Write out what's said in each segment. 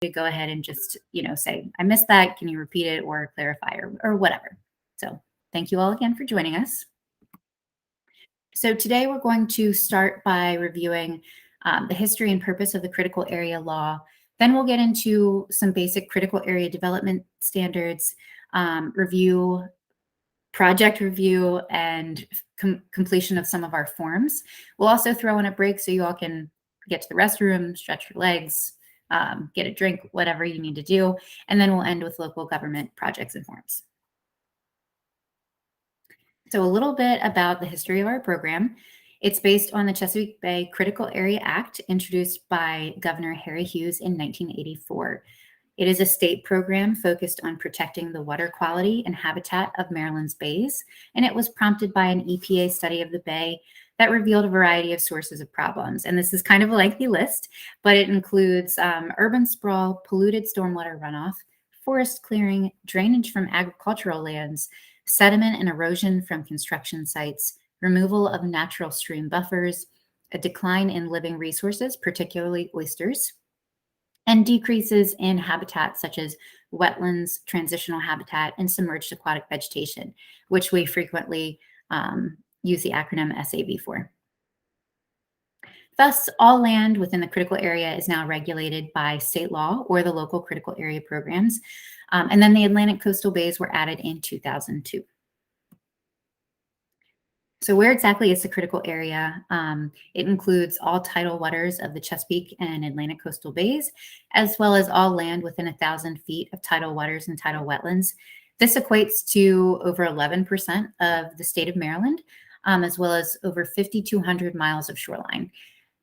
to go ahead and just, say, I missed that. Can you repeat it or clarify or whatever? So thank you all again for joining us. So today we're going to start by reviewing the history and purpose of the critical area law. Then we'll get into some basic critical area development standards, project review, and completion of some of our forms. We'll also throw in a break so you all can get to the restroom, stretch your legs, get a drink, whatever you need to do. And then we'll end with local government projects and forms. So a little bit about the history of our program. It's based on the Chesapeake Bay Critical Area Act, introduced by Governor Harry Hughes in 1984. It is a state program focused on protecting the water quality and habitat of Maryland's bays, and it was prompted by an EPA study of the bay that revealed a variety of sources of problems. And this is kind of a lengthy list, but it includes urban sprawl, polluted stormwater runoff, forest clearing, drainage from agricultural lands, sediment and erosion from construction sites, removal of natural stream buffers, a decline in living resources, particularly oysters, and decreases in habitat such as wetlands, transitional habitat, and submerged aquatic vegetation, which we frequently use the acronym SAV for. Thus, all land within the critical area is now regulated by state law or the local critical area programs. And then the Atlantic coastal bays were added in 2002. So where exactly is the critical area? It includes all tidal waters of the Chesapeake and Atlantic coastal bays, as well as all land within 1,000 feet of tidal waters and tidal wetlands. This equates to over 11% of the state of Maryland, as well as over 5,200 miles of shoreline.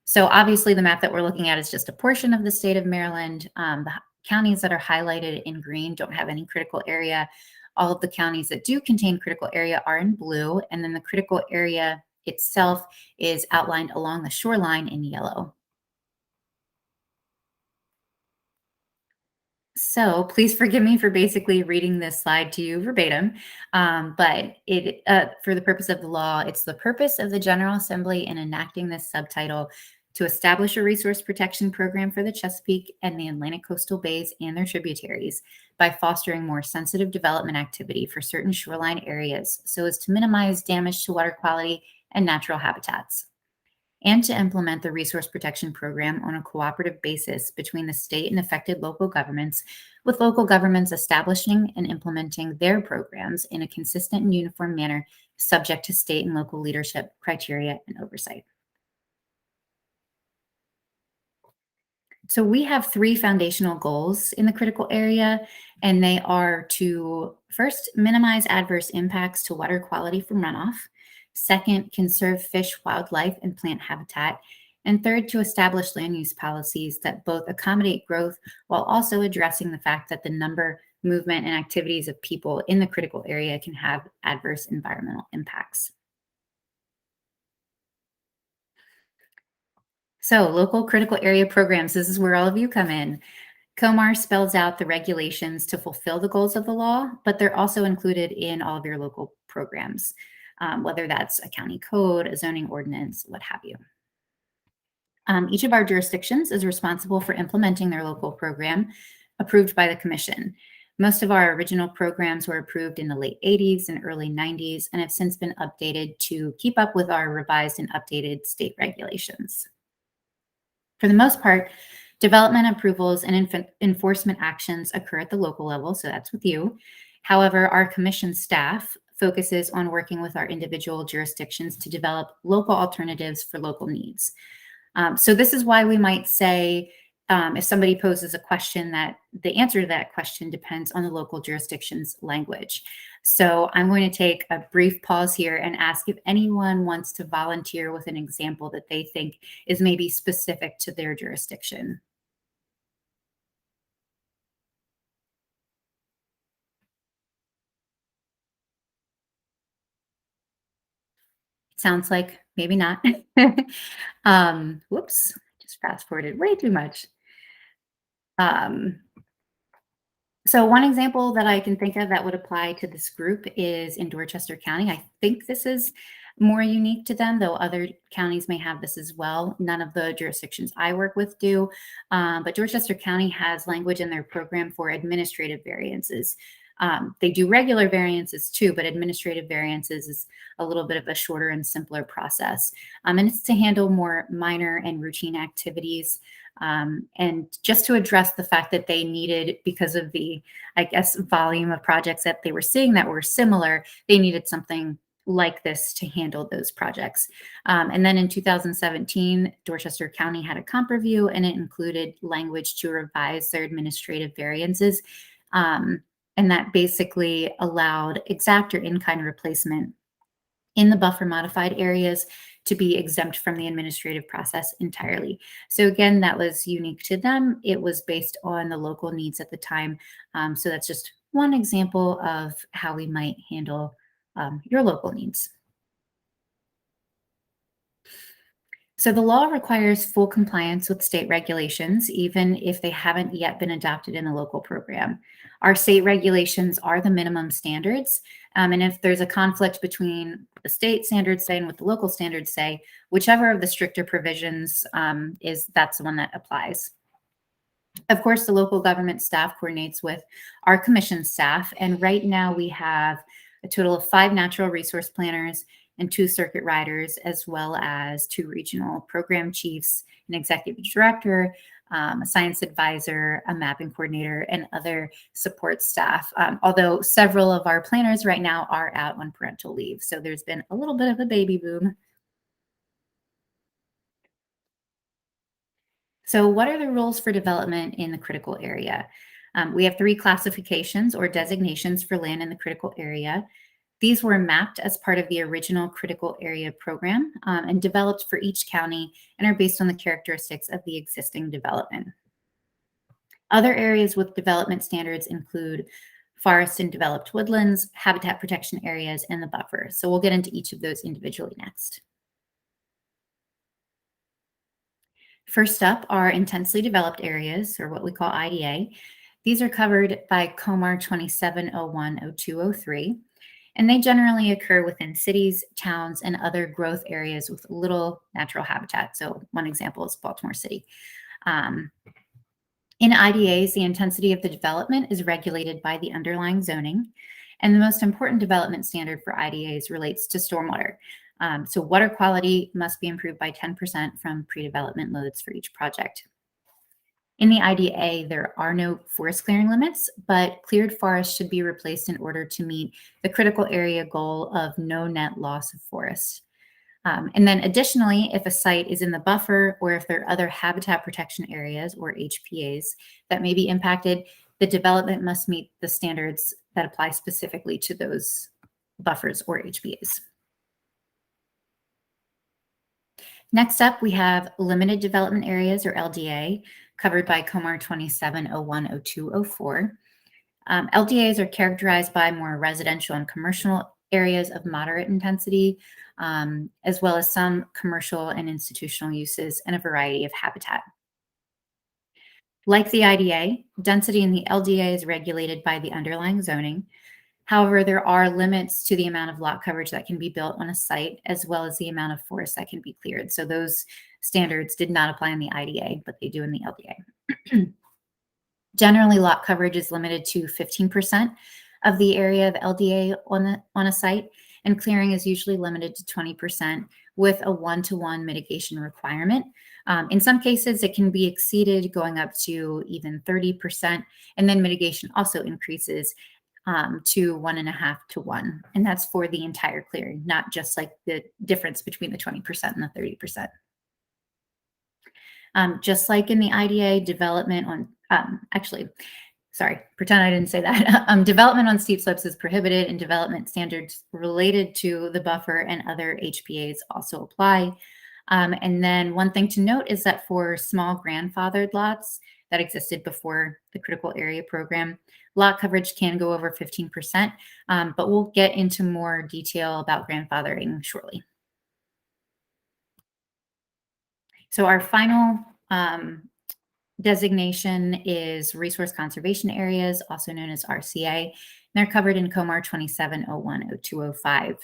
So obviously the map that we're looking at is just a portion of the state of Maryland. The counties that are highlighted in green don't have any critical area. All of the counties that do contain critical area are in blue, and then the critical area itself is outlined along the shoreline in yellow. So please forgive me for basically reading this slide to you verbatim, but for the purpose of the law, it's the purpose of the General Assembly in enacting this subtitle to establish a resource protection program for the Chesapeake and the Atlantic coastal bays and their tributaries by fostering more sensitive development activity for certain shoreline areas so as to minimize damage to water quality and natural habitats, and to implement the resource protection program on a cooperative basis between the state and affected local governments, with local governments establishing and implementing their programs in a consistent and uniform manner, subject to state and local leadership criteria and oversight. So we have 3 foundational goals in the critical area, and they are to first minimize adverse impacts to water quality from runoff. Second, conserve fish, wildlife, and plant habitat. And third, to establish land use policies that both accommodate growth while also addressing the fact that the number, movement, and activities of people in the critical area can have adverse environmental impacts. So local critical area programs, this is where all of you come in. COMAR spells out the regulations to fulfill the goals of the law, but they're also included in all of your local programs, whether that's a county code, a zoning ordinance, what have you. Each of our jurisdictions is responsible for implementing their local program approved by the commission. Most of our original programs were approved in the late 80s and early 90s and have since been updated to keep up with our revised and updated state regulations. For the most part, development approvals and enforcement actions occur at the local level, so that's with you. However, our commission staff focuses on working with our individual jurisdictions to develop local alternatives for local needs. So this is why we might say, if somebody poses a question, that the answer to that question depends on the local jurisdiction's language. So I'm going to take a brief pause here and ask if anyone wants to volunteer with an example that they think is maybe specific to their jurisdiction. Sounds like maybe not. Whoops, just fast forwarded way too much. So one example that I can think of that would apply to this group is in Dorchester County. I think this is more unique to them, though other counties may have this as well. None of the jurisdictions I work with do, but Dorchester County has language in their program for administrative variances. They do regular variances too, but administrative variances is a little bit of a shorter and simpler process. And it's to handle more minor and routine activities. And just to address the fact that they needed, because of the, I guess, volume of projects that they were seeing that were similar, they needed something like this to handle those projects. And then in 2017, Dorchester County had a comp review, and it included language to revise their administrative variances. And that basically allowed exact or in-kind replacement in the buffer modified areas to be exempt from the administrative process entirely. So again, that was unique to them. It was based on the local needs at the time. So that's just one example of how we might handle your local needs. So the law requires full compliance with state regulations, even if they haven't yet been adopted in a local program. Our state regulations are the minimum standards. And if there's a conflict between the state standards say and what the local standards say, whichever of the stricter provisions that's the one that applies. Of course, the local government staff coordinates with our commission staff. And right now we have a total of 5 natural resource planners and 2 circuit riders, as well as 2 regional program chiefs, an executive director, a science advisor, a mapping coordinator, and other support staff. Although several of our planners right now are out on parental leave. So there's been a little bit of a baby boom. So what are the rules for development in the critical area? We have 3 classifications or designations for land in the critical area. These were mapped as part of the original critical area program and developed for each county and are based on the characteristics of the existing development. Other areas with development standards include forest and developed woodlands, habitat protection areas, and the buffer. So we'll get into each of those individually next. First up are intensely developed areas, or what we call IDA. These are covered by COMAR 27010203. And they generally occur within cities, towns, and other growth areas with little natural habitat. So one example is Baltimore City. In IDAs, the intensity of the development is regulated by the underlying zoning. And the most important development standard for IDAs relates to stormwater. So water quality must be improved by 10% from pre-development loads for each project. In the IDA, there are no forest clearing limits, but cleared forests should be replaced in order to meet the critical area goal of no net loss of forest. And then additionally, if a site is in the buffer or if there are other habitat protection areas or HBAs that may be impacted, the development must meet the standards that apply specifically to those buffers or HBAs. Next up, we have limited development areas or LDA, covered by COMAR 27010204. LDAs are characterized by more residential and commercial areas of moderate intensity, as well as some commercial and institutional uses and a variety of habitat. Like the IDA, density in the LDA is regulated by the underlying zoning. However, there are limits to the amount of lot coverage that can be built on a site, as well as the amount of forest that can be cleared. So those standards did not apply in the IDA, but they do in the LDA. Generally, lot coverage is limited to 15% of the area of LDA on a site, and clearing is usually limited to 20% with a 1-to-1 mitigation requirement. In some cases, it can be exceeded, going up to even 30%, and then mitigation also increases to 1.5-to-1, and that's for the entire clearing, not just like the difference between the 20% and the 30%. Just like in the IDA, development on, pretend I didn't say that. Development on steep slopes is prohibited, and development standards related to the buffer and other HBAs also apply. And then one thing to note is that for small grandfathered lots that existed before the critical area program, lot coverage can go over 15%, but we'll get into more detail about grandfathering shortly. So our final designation is resource conservation areas, also known as RCA. They're covered in COMAR 27010205.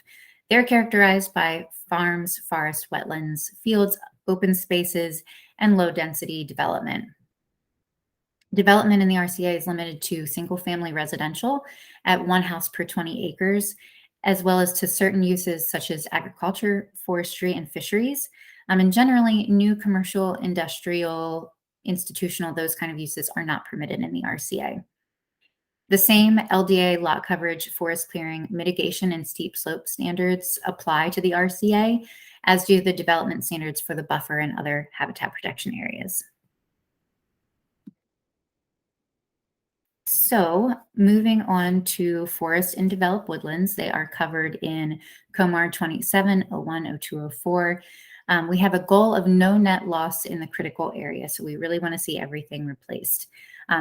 They're characterized by farms, forests, wetlands, fields, open spaces, and low density development. Development in the RCA is limited to single-family residential at 1 house per 20 acres, as well as to certain uses such as agriculture, forestry, and fisheries. And generally, new commercial, industrial, institutional, those kind of uses are not permitted in the RCA. The same LDA lot coverage, forest clearing, mitigation, and steep slope standards apply to the RCA, as do the development standards for the buffer and other habitat protection areas. So moving on to forest and developed woodlands, they are covered in COMAR 27, 01, 02, 04. We have a goal of no net loss in the critical area. So we really want to see everything replaced.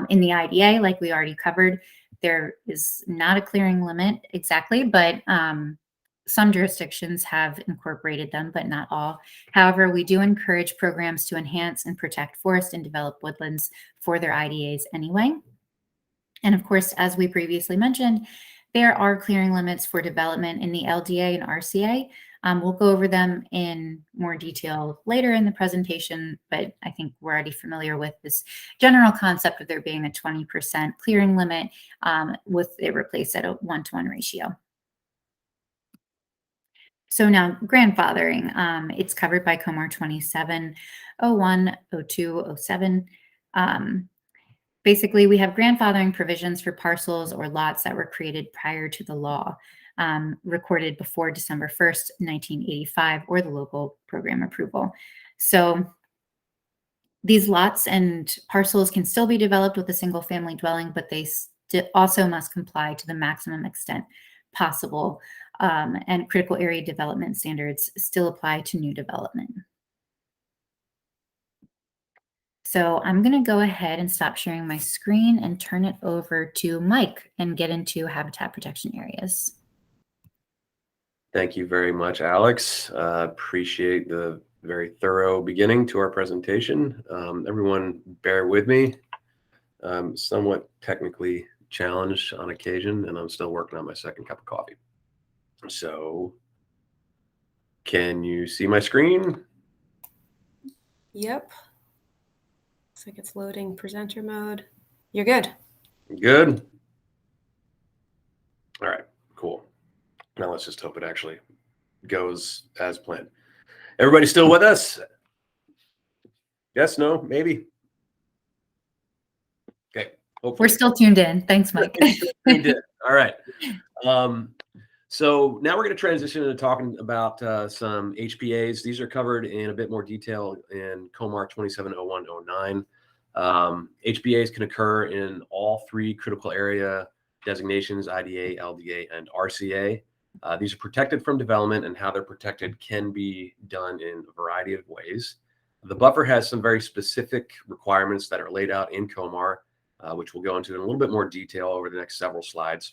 In the IDA, like we already covered, there is not a clearing limit exactly, but some jurisdictions have incorporated them, but not all. However, we do encourage programs to enhance and protect forest and developed woodlands for their IDAs anyway. And of course, as we previously mentioned, there are clearing limits for development in the LDA and RCA. We'll go over them in more detail later in the presentation, but I think we're already familiar with this general concept of there being a 20% clearing limit with it replaced at a 1-to-1 ratio. So now grandfathering, it's covered by COMAR 27, 01, 02, 07. Basically, we have grandfathering provisions for parcels or lots that were created prior to the law, recorded before December 1st, 1985, or the local program approval. So these lots and parcels can still be developed with a single family dwelling, but they also must comply to the maximum extent possible, and critical area development standards still apply to new development. So I'm going to go ahead and stop sharing my screen and turn it over to Mike and get into habitat protection areas. Thank you very much, Alex. Appreciate the very thorough beginning to our presentation. Everyone bear with me. I'm somewhat technically challenged on occasion, and I'm still working on my second cup of coffee. So can you see my screen? Yep. Looks like it's loading presenter mode. You're good. Good. All right, cool. Now let's just hope it actually goes as planned. Everybody still with us? Yes, no, maybe? Okay. Hopefully. We're still tuned in. Thanks, Mike. We did. All right. So now we're going to transition into talking about some HBAs. These are covered in a bit more detail in COMAR 270109. HBAs can occur in all 3 critical area designations: IDA, LDA, and RCA. These are protected from development, and how they're protected can be done in a variety of ways. The buffer has some very specific requirements that are laid out in COMAR, which we'll go into in a little bit more detail over the next several slides.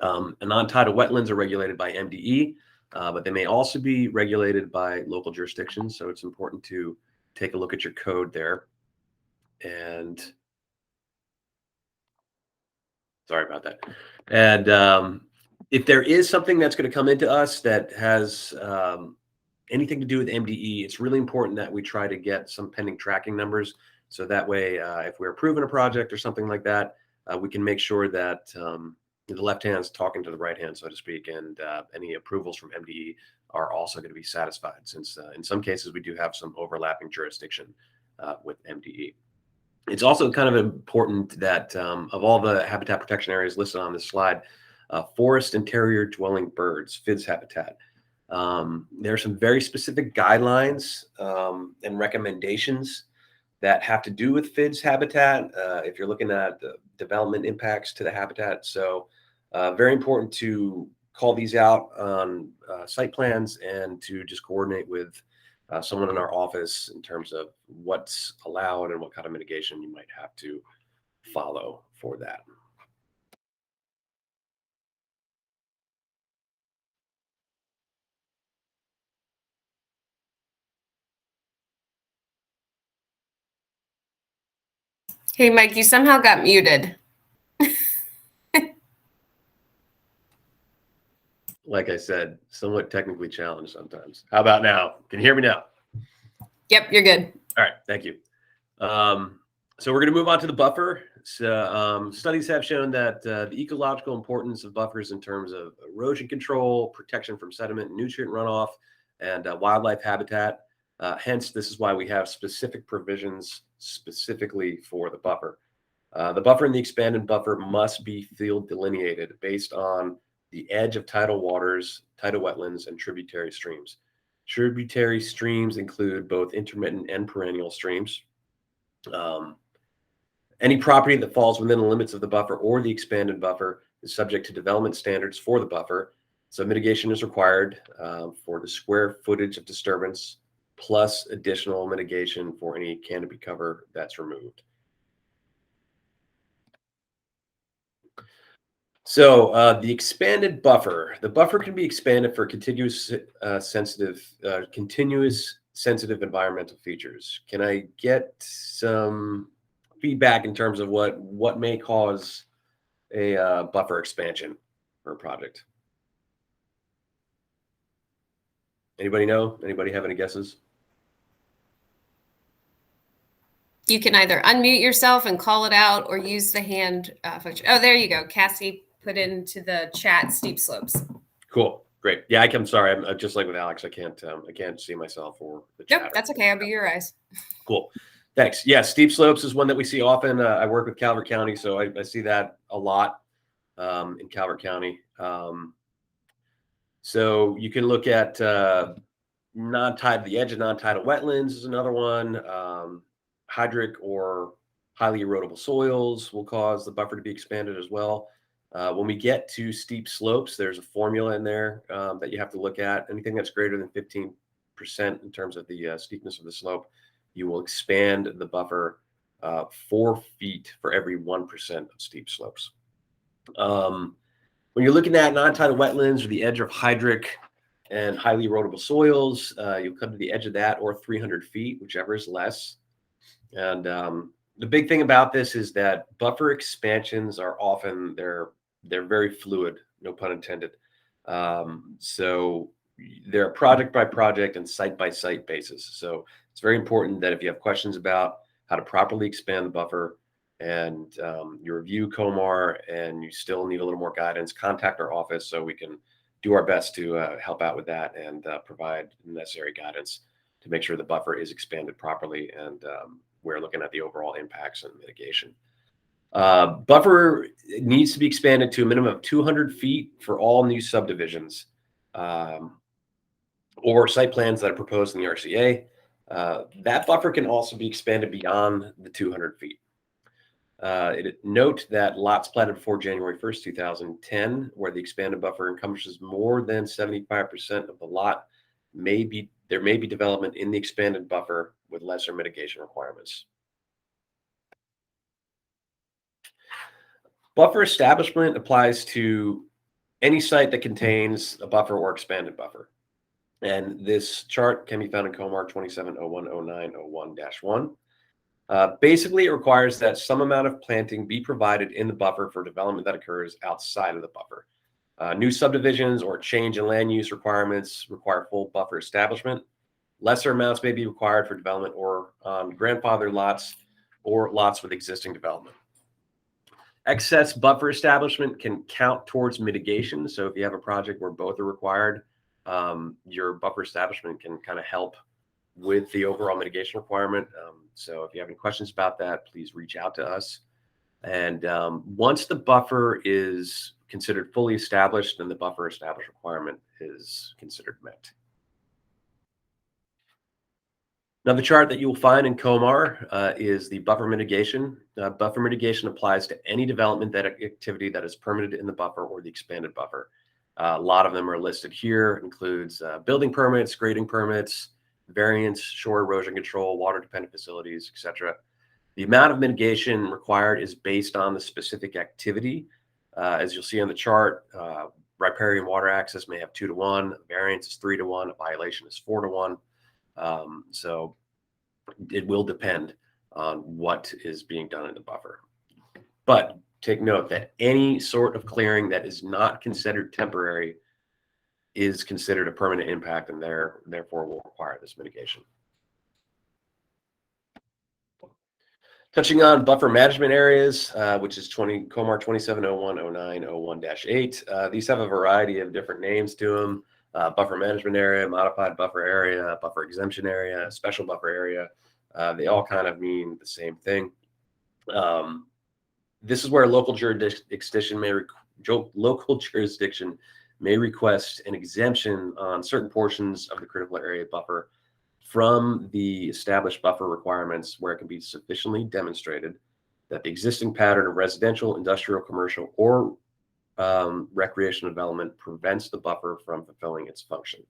Non-tidal wetlands are regulated by MDE, but they may also be regulated by local jurisdictions. So it's important to take a look at your code there. And sorry about that. And if there is something that's going to come into us that has anything to do with MDE, it's really important that we try to get some pending tracking numbers. So that way, if we're approving a project or something like that, we can make sure that the left hand's talking to the right hand, so to speak, and any approvals from MDE are also going to be satisfied, since in some cases we do have some overlapping jurisdiction with MDE. It's also kind of important that of all the habitat protection areas listed on this slide, forest interior dwelling birds, FIDS habitat. There are some very specific guidelines and recommendations that have to do with FIDS habitat if you're looking at the development impacts to the habitat. So very important to call these out on site plans and to just coordinate with someone in our office in terms of what's allowed and what kind of mitigation you might have to follow for that. Hey, Mike, you somehow got muted. like I said, somewhat technically challenged sometimes. How about now? Can you hear me now? Yep, you're good. All right, thank you. So we're going to move on to the buffer. So studies have shown that the ecological importance of buffers in terms of erosion control, protection from sediment and nutrient runoff, and wildlife habitat. Hence, this is why we have specific provisions specifically for the buffer. The buffer and the expanded buffer must be field delineated based on the edge of tidal waters, tidal wetlands, and tributary streams. Tributary streams include both intermittent and perennial streams. Any property that falls within the limits of the buffer or the expanded buffer is subject to development standards for the buffer. So mitigation is required for the square footage of disturbance, plus additional mitigation for any canopy cover that's removed. So the expanded buffer, the buffer can be expanded for continuous sensitive environmental features. Can I get some feedback in terms of what may cause a buffer expansion for a project? Anybody know? Anybody have any guesses? You can either unmute yourself and call it out or use the hand function. Oh, there you go. Cassie put into the chat steep slopes. Cool. Great. Yeah, I'm sorry. I'm just like with Alex. I can't see myself or the chat. Nope, that's okay. I'll be your eyes. Cool. Thanks. Yeah, steep slopes is one that we see often. I work with Calvert County, so I see that a lot in Calvert County. So you can look at the edge of non-tidal wetlands is another one. Hydric or highly erodible soils will cause the buffer to be expanded as well. When we get to steep slopes, there's a formula in there that you have to look at. Anything that's greater than 15% in terms of the steepness of the slope, you will expand the buffer 4 feet for every 1% of steep slopes. When you're looking at non-tidal wetlands or the edge of hydric and highly erodible soils, you'll come to the edge of that or 300 feet, whichever is less. And the big thing about this is that buffer expansions are often, they're very fluid, no pun intended. So they're project by project and site by site basis. So it's very important that if you have questions about how to properly expand the buffer and you review COMAR and you still need a little more guidance, contact our office so we can do our best to help out with that and provide necessary guidance to make sure the buffer is expanded properly, and we're looking at the overall impacts and mitigation. Buffer needs to be expanded to a minimum of 200 feet for all new subdivisions or site plans that are proposed in the RCA. That buffer can also be expanded beyond the 200 feet. Note that lots platted before January 1st, 2010, where the expanded buffer encompasses more than 75% of the lot, there may be development in the expanded buffer with lesser mitigation requirements. Buffer establishment applies to any site that contains a buffer or expanded buffer. And this chart can be found in COMAR 27010901-1. Basically, it requires that some amount of planting be provided in the buffer for development that occurs outside of the buffer. New subdivisions or change in land use requirements require full buffer establishment. Lesser amounts may be required for development or on grandfathered lots or lots with existing development. Excess buffer establishment can count towards mitigation. So if you have a project where both are required, your buffer establishment can kind of help with the overall mitigation requirement. So if you have any questions about that, please reach out to us. And once the buffer is considered fully established, then the buffer established requirement is considered met. Now, the chart that you will find in COMAR is the buffer mitigation. Buffer mitigation applies to any development activity that is permitted in the buffer or the expanded buffer. A lot of them are listed here. It includes building permits, grading permits, variance, shore erosion control, water dependent facilities, etc. The amount of mitigation required is based on the specific activity. As you'll see on the chart, riparian water access may have 2 to 1, variance is 3 to 1, a violation is 4 to 1. So it will depend on what is being done in the buffer. But take note that any sort of clearing that is not considered temporary is considered a permanent impact and therefore will require this mitigation. Touching on buffer management areas, which is COMAR 27010901-8. These have a variety of different names to them. Buffer management area, modified buffer area, buffer exemption area, special buffer area. They all kind of mean the same thing. This is where local jurisdiction may request an exemption on certain portions of the critical area buffer from the established buffer requirements where it can be sufficiently demonstrated that the existing pattern of residential, industrial, commercial, or recreational development prevents the buffer from fulfilling its function.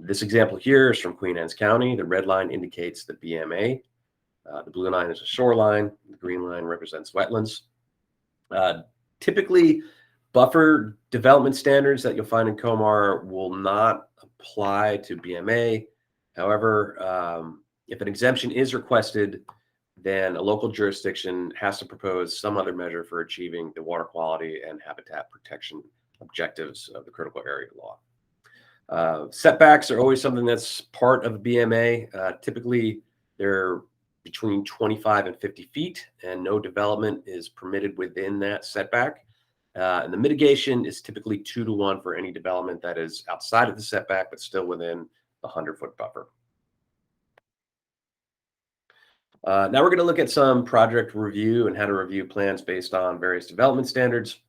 This example here is from Queen Anne's County. The red line indicates the BMA. The blue line is a shoreline. The green line represents wetlands. Typically, buffer development standards that you'll find in COMAR will not apply to BMA. However, if an exemption is requested, then a local jurisdiction has to propose some other measure for achieving the water quality and habitat protection objectives of the critical area law. Setbacks are always something that's part of BMA. Typically, they're between 25 and 50 feet, and no development is permitted within that setback. And the mitigation is typically 2-to-1 for any development that is outside of the setback, but still within the 100-foot buffer. Now we're going to look at some project review and how to review plans based on various development standards.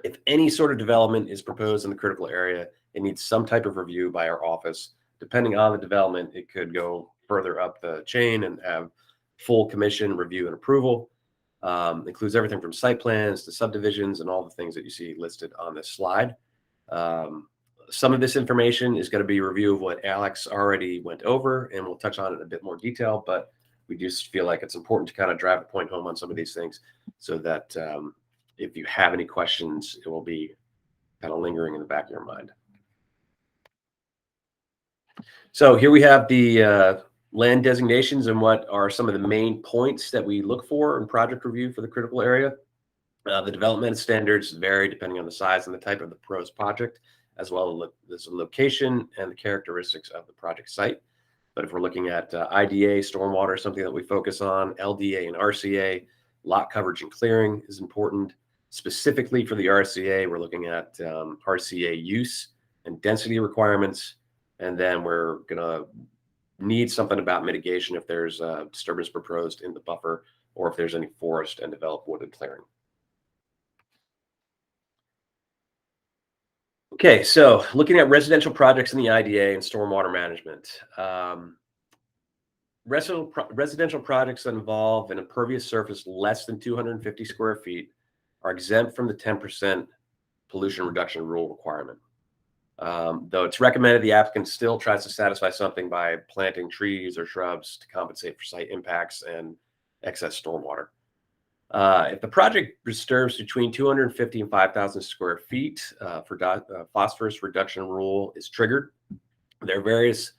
If any sort of development is proposed in the critical area, it needs some type of review by our office. Depending on the development, it could go further up the chain and have full commission review and approval. Includes everything from site plans to subdivisions and all the things that you see listed on this slide. Some of this information is going to be a review of what Alex already went over, and we'll touch on it in a bit more detail, but we just feel like it's important to kind of drive a point home on some of these things so that if you have any questions, it will be kind of lingering in the back of your mind. So here we have the land designations and what are some of the main points that we look for in project review for the critical area. The development standards vary depending on the size and the type of the proposed project, as well as the location and the characteristics of the project site. But if we're looking at IDA, stormwater, something that we focus on, LDA and RCA, lot coverage and clearing is important. Specifically for the RCA, we're looking at RCA use and density requirements. And then we're going to need something about mitigation if there's a disturbance proposed in the buffer or if there's any forest and developed wooded clearing. Okay, so looking at residential projects in the IDA and stormwater management. Residential projects that involve an impervious surface less than 250 square feet are exempt from the 10% pollution reduction rule requirement. Though it's recommended the applicant still tries to satisfy something by planting trees or shrubs to compensate for site impacts and excess stormwater. If the project disturbs between 250 and 5,000 square feet, phosphorus reduction rule is triggered. There are various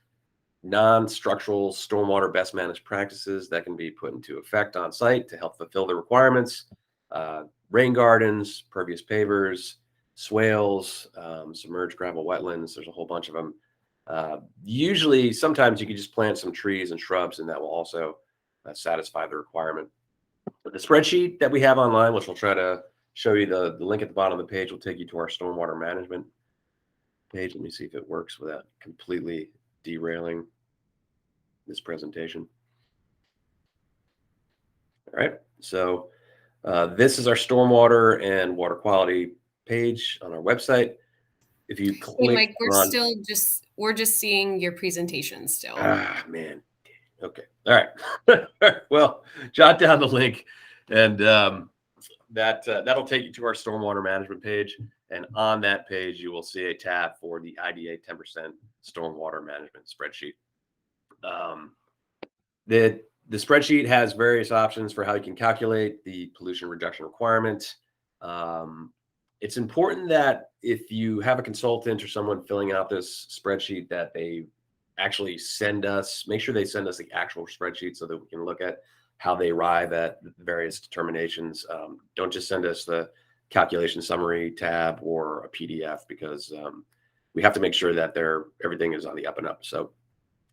non-structural stormwater best managed practices that can be put into effect on site to help fulfill the requirements. Rain gardens, pervious pavers, swales, submerged gravel wetlands. There's a whole bunch of them. Usually, sometimes you can just plant some trees and shrubs, and that will also satisfy the requirement. The spreadsheet that we have online, which we'll try to show you, the link at the bottom of the page will take you to our stormwater management page. Let me see if it works without completely derailing this presentation. All right, so this is our stormwater and water quality page on our website. If you click, Mike, we're just seeing your presentation still. Ah, man. Okay. All right. Well, jot down the link, and that'll take you to our stormwater management page. And on that page, you will see a tab for the IDA 10% stormwater management spreadsheet. The spreadsheet has various options for how you can calculate the pollution reduction requirement. It's important that if you have a consultant or someone filling out this spreadsheet, that they actually make sure they send us the actual spreadsheet so that we can look at how they arrive at various determinations. Don't just send us the calculation summary tab or a PDF, because we have to make sure that everything is on the up and up. So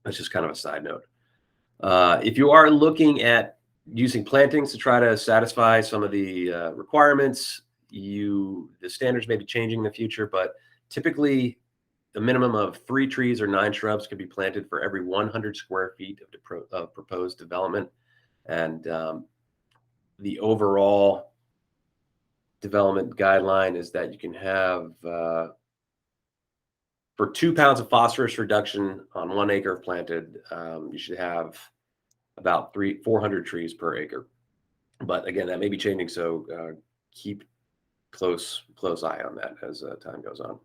that's just kind of a side note. If you are looking at using plantings to try to satisfy some of the requirements, the standards may be changing in the future, but typically a minimum of 3 trees or 9 shrubs could be planted for every 100 square feet of proposed development. And the overall development guideline is that you can have for 2 pounds of phosphorus reduction on 1 acre of planted, you should have about 400 trees per acre. But again, that may be changing, so keep close eye on that as time goes on.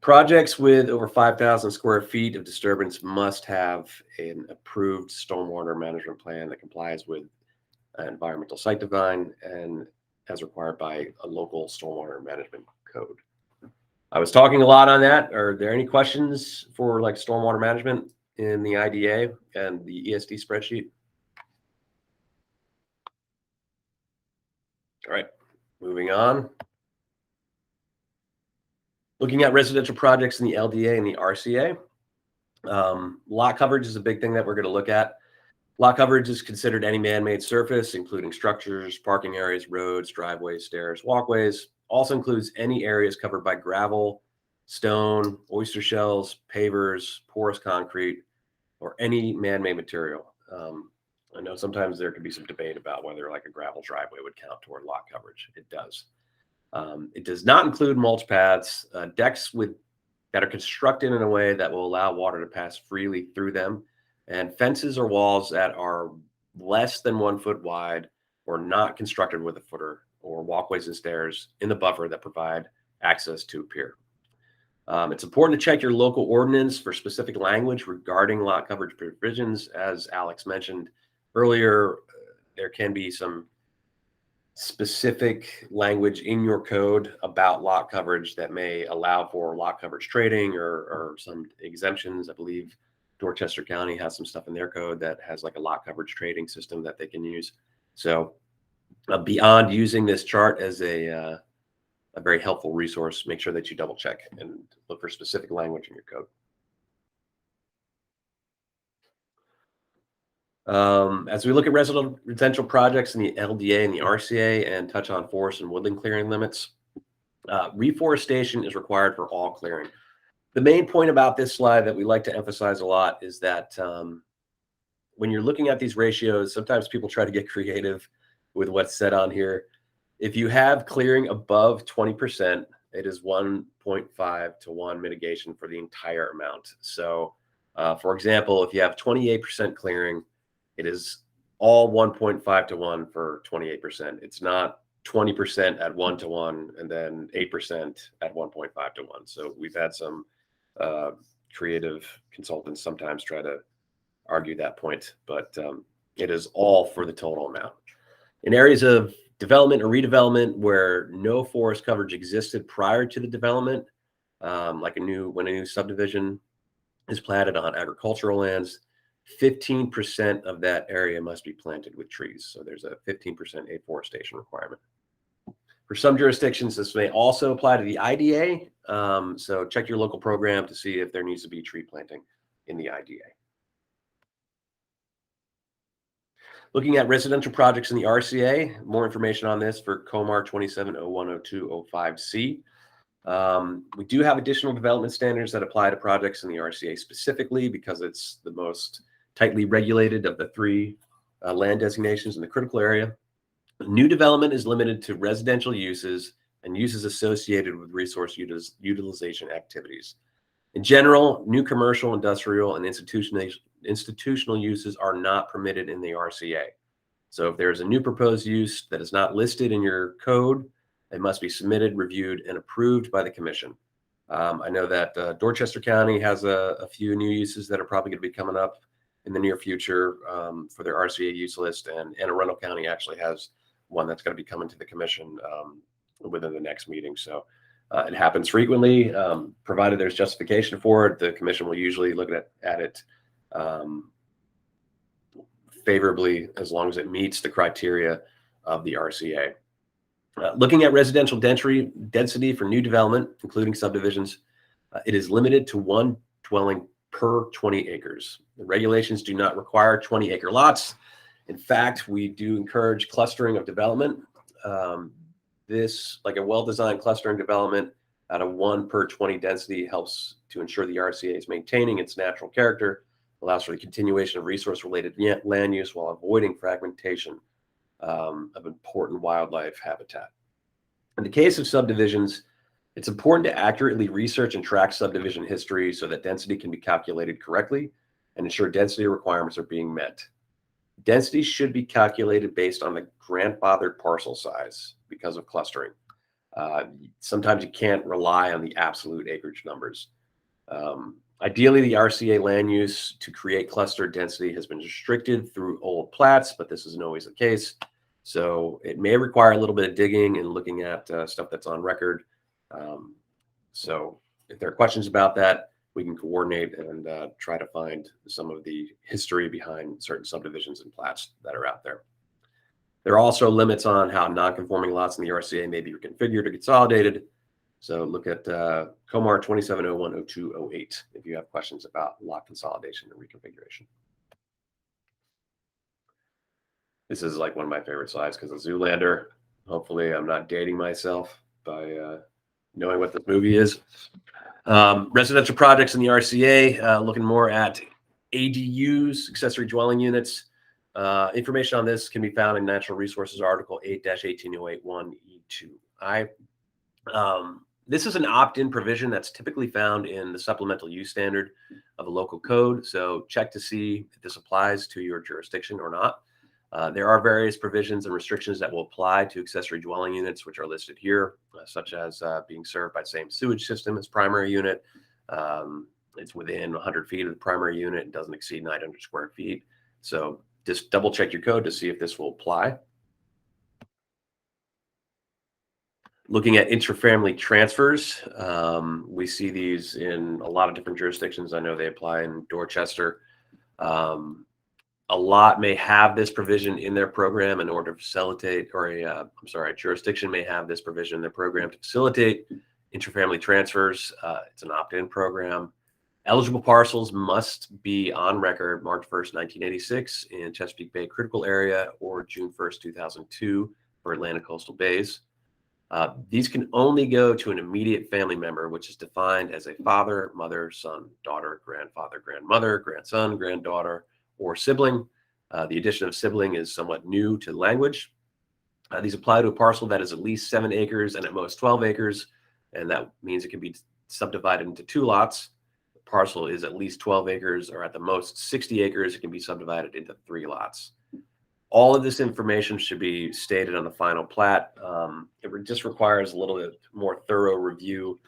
Projects with over 5,000 square feet of disturbance must have an approved stormwater management plan that complies with environmental site design and as required by a local stormwater management code. I was talking a lot on that. Are there any questions for like stormwater management in the IDA and the ESD spreadsheet? All right, moving on. Looking at residential projects in the LDA and the RCA, lot coverage is a big thing that we're going to look at. Lot coverage is considered any man-made surface, including structures, parking areas, roads, driveways, stairs, walkways. Also includes any areas covered by gravel, stone, oyster shells, pavers, porous concrete, or any man-made material. I know sometimes there could be some debate about whether like a gravel driveway would count toward lot coverage. It does. It does not include mulch pads, decks that are constructed in a way that will allow water to pass freely through them, and fences or walls that are less than 1 foot wide or not constructed with a footer, or walkways and stairs in the buffer that provide access to a pier. It's important to check your local ordinance for specific language regarding lot coverage provisions. As Alex mentioned earlier, there can be some specific language in your code about lot coverage that may allow for lot coverage trading or some exemptions. I believe Dorchester County has some stuff in their code that has like a lot coverage trading system that they can use. So beyond using this chart as a very helpful resource, make sure that you double check and look for specific language in your code. As we look at residential projects in the LDA and the RCA and touch on forest and woodland clearing limits, reforestation is required for all clearing. The main point about this slide that we like to emphasize a lot is that when you're looking at these ratios, sometimes people try to get creative with what's said on here. If you have clearing above 20%, it is 1.5 to 1 mitigation for the entire amount. So, for example, if you have 28% clearing, it is all 1.5 to 1 for 28%. It's not 20% at 1 to 1 and then 8% at 1.5 to 1. So we've had some creative consultants sometimes try to argue that point, but it is all for the total amount. In areas of development or redevelopment where no forest coverage existed prior to the development, like when a new subdivision is platted on agricultural lands, 15% of that area must be planted with trees. So there's a 15% afforestation requirement. For some jurisdictions, this may also apply to the IDA. So check your local program to see if there needs to be tree planting in the IDA. Looking at residential projects in the RCA, more information on this for COMAR 27010205C. We do have additional development standards that apply to projects in the RCA specifically because it's the most tightly regulated of the 3 land designations in the critical area. New development is limited to residential uses and uses associated with resource utilization activities. In general, new commercial, industrial, and institutional uses are not permitted in the RCA. So if there is a new proposed use that is not listed in your code, it must be submitted, reviewed, and approved by the commission. I know that Dorchester County has a few new uses that are probably going to be coming up in the near future for their RCA use list, and Anne Arundel County actually has one that's going to be coming to the commission within the next meeting. So it happens frequently, provided there's justification for it. The commission will usually look at it favorably as long as it meets the criteria of the RCA. Looking at residential density for new development, including subdivisions, It is limited to one dwelling per 20 acres. The regulations do not require 20-acre lots. In fact, we do encourage clustering of development. This, like a well-designed clustering development at a 1 per 20 density, helps to ensure the RCA is maintaining its natural character, allows for the continuation of resource-related land use while avoiding fragmentation of important wildlife habitat. In the case of subdivisions, it's important to accurately research and track subdivision history so that density can be calculated correctly and ensure density requirements are being met. Density should be calculated based on the grandfathered parcel size because of clustering. Sometimes you can't rely on the absolute acreage numbers. Ideally, the RCA land use to create cluster density has been restricted through old plats, but this isn't always the case. So it may require a little bit of digging and looking at stuff that's on record. So if there are questions about that, we can coordinate and try to find some of the history behind certain subdivisions and plats that are out there. There are also limits on how non-conforming lots in the RCA may be reconfigured or consolidated. So look at COMAR 27010208 if you have questions about lot consolidation and reconfiguration. This is like one of my favorite slides because of Zoolander. Hopefully I'm not dating myself by knowing what this movie is. Residential projects in the RCA, looking more at ADUs, accessory dwelling units. Information on this can be found in Natural Resources Article 8-18081E2I. This is an opt-in provision that's typically found in the supplemental use standard of a local code. So check to see if this applies to your jurisdiction or not. There are various provisions and restrictions that will apply to accessory dwelling units, which are listed here, such as being served by the same sewage system as primary unit. It's within 100 feet of the primary unit and doesn't exceed 900 square feet. So just double check your code to see if this will apply. Looking at intrafamily transfers, we see these in a lot of different jurisdictions. I know they apply in Dorchester. A lot may have this provision in their program in order to facilitate, or a jurisdiction may have this provision in their program to facilitate intrafamily transfers. It's an opt-in program. Eligible parcels must be on record March 1st, 1986 in Chesapeake Bay Critical Area or June 1st, 2002 for Atlantic Coastal Bays. These can only go to an immediate family member, which is defined as a father, mother, son, daughter, grandfather, grandmother, grandson, granddaughter, or sibling. The addition of sibling is somewhat new to language. These apply to a parcel that is at least 7 acres and at most 12 acres, and that means it can be subdivided into 2 lots. The parcel is at least 12 acres or at the most 60 acres, it can be subdivided into 3 lots. All of this information should be stated on the final plat. It just requires a little bit more thorough review.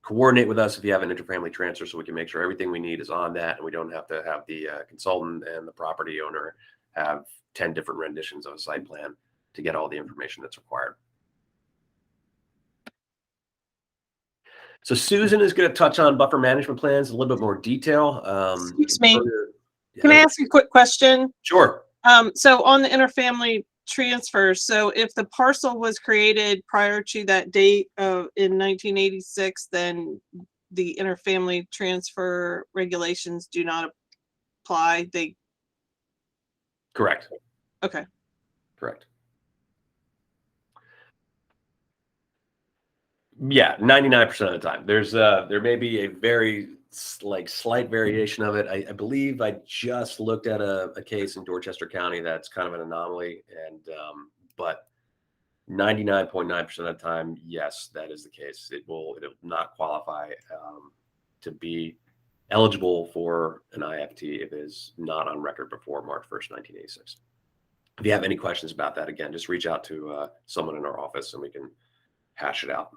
Coordinate with us if you have an interfamily transfer so we can make sure everything we need is on that and we don't have to have the consultant and the property owner have 10 different renditions of a site plan to get all the information that's required. So Susan is going to touch on buffer management plans in a little bit more detail. Excuse me. Can I ask you a quick question? Sure. So on the interfamily transfer, so if the parcel was created prior to that date in 1986, then the interfamily transfer regulations do not apply. Correct. Okay. Correct. Yeah, 99% of the time. There may be a very slight variation of it. I believe I just looked at a case in Dorchester County that's kind of an anomaly, and but 99.9% of the time, yes, that is the case. It will not qualify to be eligible for an IFT if it is not on record before March 1st, 1986. If you have any questions about that, again, just reach out to someone in our office and we can hash it out.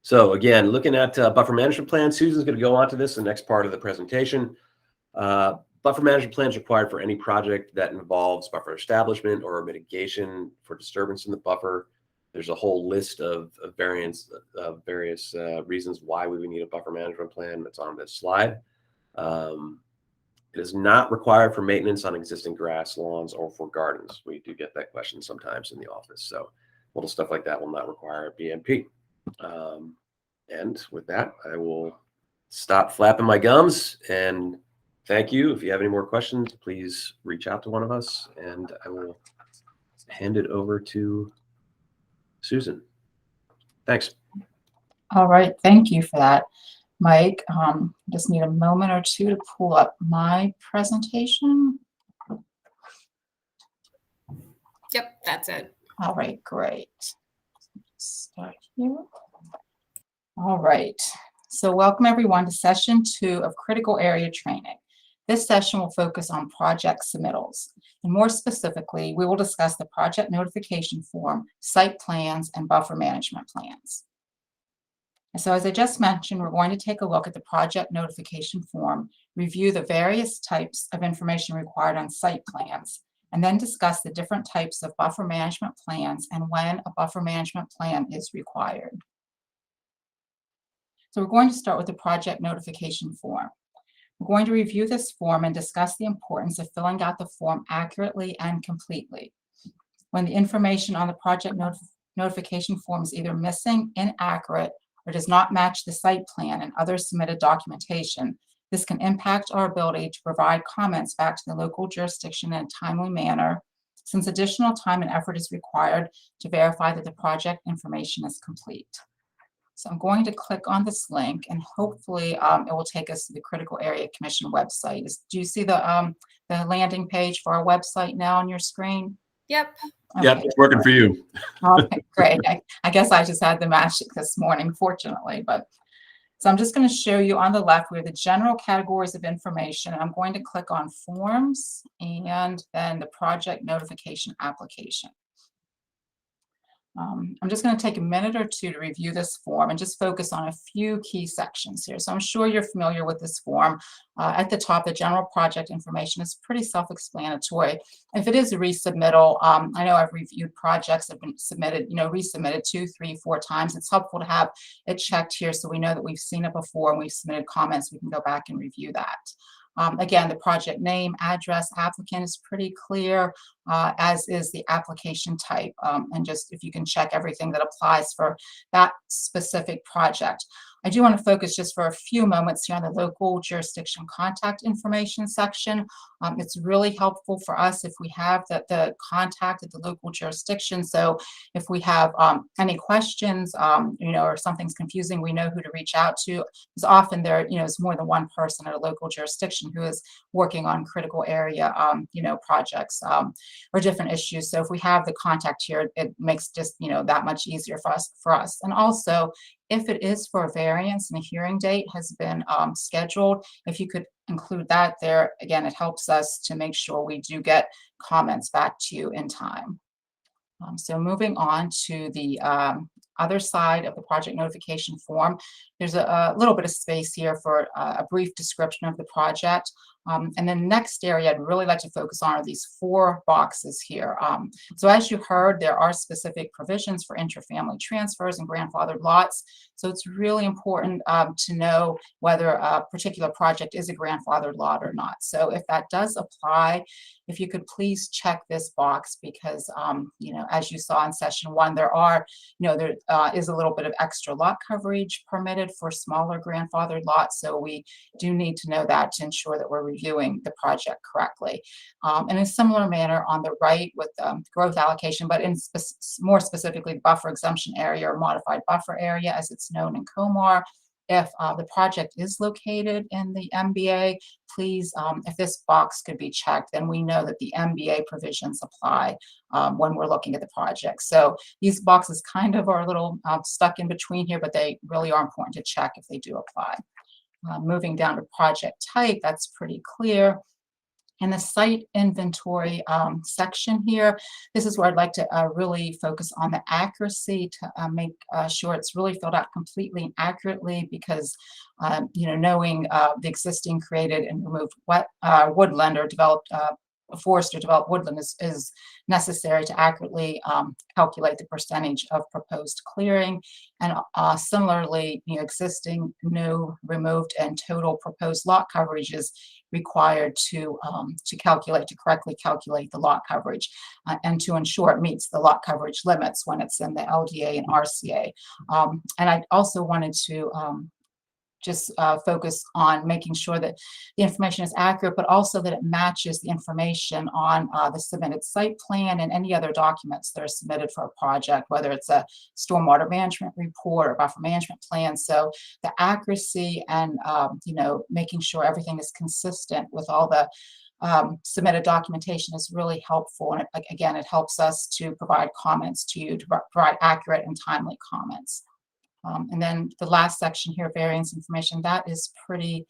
So again, looking at buffer management plans, Susan's going to go on to this in the next part of the presentation. Buffer management plans required for any project that involves buffer establishment or mitigation for disturbance in the buffer. There's a whole list of various reasons why we would need a buffer management plan that's on this slide. It is not required for maintenance on existing grass, lawns, or for gardens. We do get that question sometimes in the office. So little stuff like that will not require a BMP. And with that, I will stop flapping my gums and thank you. If you have any more questions, please reach out to one of us, and I will hand it over to Susan. Thanks. All right, thank you for that, Mike. Just need a moment or two to pull up my presentation. Yep, that's it. All right, great. Start here. All right, so welcome everyone to session 2 of critical area training. This session will focus on project submittals, and more specifically, we will discuss the project notification form, site plans, and buffer management plans. And so as I just mentioned, we're going to take a look at the project notification form, review the various types of information required on site plans, and then discuss the different types of buffer management plans and when a buffer management plan is required. So we're going to start with the project notification form. We're going to review this form and discuss the importance of filling out the form accurately and completely. When the information on the project notification form is either missing, inaccurate, or does not match the site plan and other submitted documentation, this can impact our ability to provide comments back to the local jurisdiction in a timely manner, since additional time and effort is required to verify that the project information is complete. So I'm going to click on this link, and hopefully it will take us to the Critical Area Commission website. Do you see the landing page for our website now on your screen? Yep. Okay. Yep, it's working for you. Okay, great. I guess I just had the magic this morning, fortunately. But so I'm just going to show you on the left where the general categories of information. I'm going to click on Forms and then the Project Notification Application. I'm just going to take a minute or two to review this form and just focus on a few key sections here. So I'm sure you're familiar with this form. At the top, the general project information is pretty self-explanatory. If it is a resubmittal, I know I've reviewed projects that have been submitted, resubmitted 2, 3, 4 times. It's helpful to have it checked here so we know that we've seen it before and we've submitted comments. We can go back and review that. Again, the project name, address, applicant is pretty clear, as is the application type. And just if you can check everything that applies for that specific project. I do want to focus just for a few moments here on the local jurisdiction contact information section. It's really helpful for us if we have the contact at the local jurisdiction. So if we have any questions, or something's confusing, we know who to reach out to. Because often there, is more than one person at a local jurisdiction who is working on critical area, projects or different issues. So if we have the contact here, it makes just, that much easier for us. And also, if it is for a variance and a hearing date has been scheduled, if you could include that there, again, it helps us to make sure we do get comments back to you in time. So moving on to the other side of the project notification form, there's a little bit of space here for a brief description of the project. And then the next area I'd really like to focus on are these 4 boxes here. So as you heard, there are specific provisions for intrafamily transfers and grandfathered lots. So it's really important to know whether a particular project is a grandfathered lot or not. So if that does apply, if you could please check this box because, as you saw in session 1, there is a little bit of extra lot coverage permitted for smaller grandfathered lots. So we do need to know that to ensure that we're reviewing the project correctly. In a similar manner on the right with growth allocation, but in more specifically the buffer exemption area or modified buffer area as it's known in COMAR. If the project is located in the MBA, please, if this box could be checked, then we know that the MBA provisions apply when we're looking at the project. So these boxes kind of are a little stuck in between here, but they really are important to check if they do apply. Moving down to project type, that's pretty clear. In the site inventory section here, this is where I'd like to really focus on the accuracy to make sure it's really filled out completely and accurately because, knowing the existing created and removed woodland or developed forest or developed woodland is necessary to accurately calculate the percentage of proposed clearing. And similarly, existing, new, removed, and total proposed lot coverage is required to correctly calculate the lot coverage and to ensure it meets the lot coverage limits when it's in the LDA and RCA. And I also wanted to just focus on making sure that the information is accurate, but also that it matches the information on the submitted site plan and any other documents that are submitted for a project, whether it's a stormwater management report or buffer management plan. So the accuracy and making sure everything is consistent with all the submitted documentation is really helpful. And again, it helps us to provide comments to you, to provide accurate and timely comments. And then the last section here, variance information, that is pretty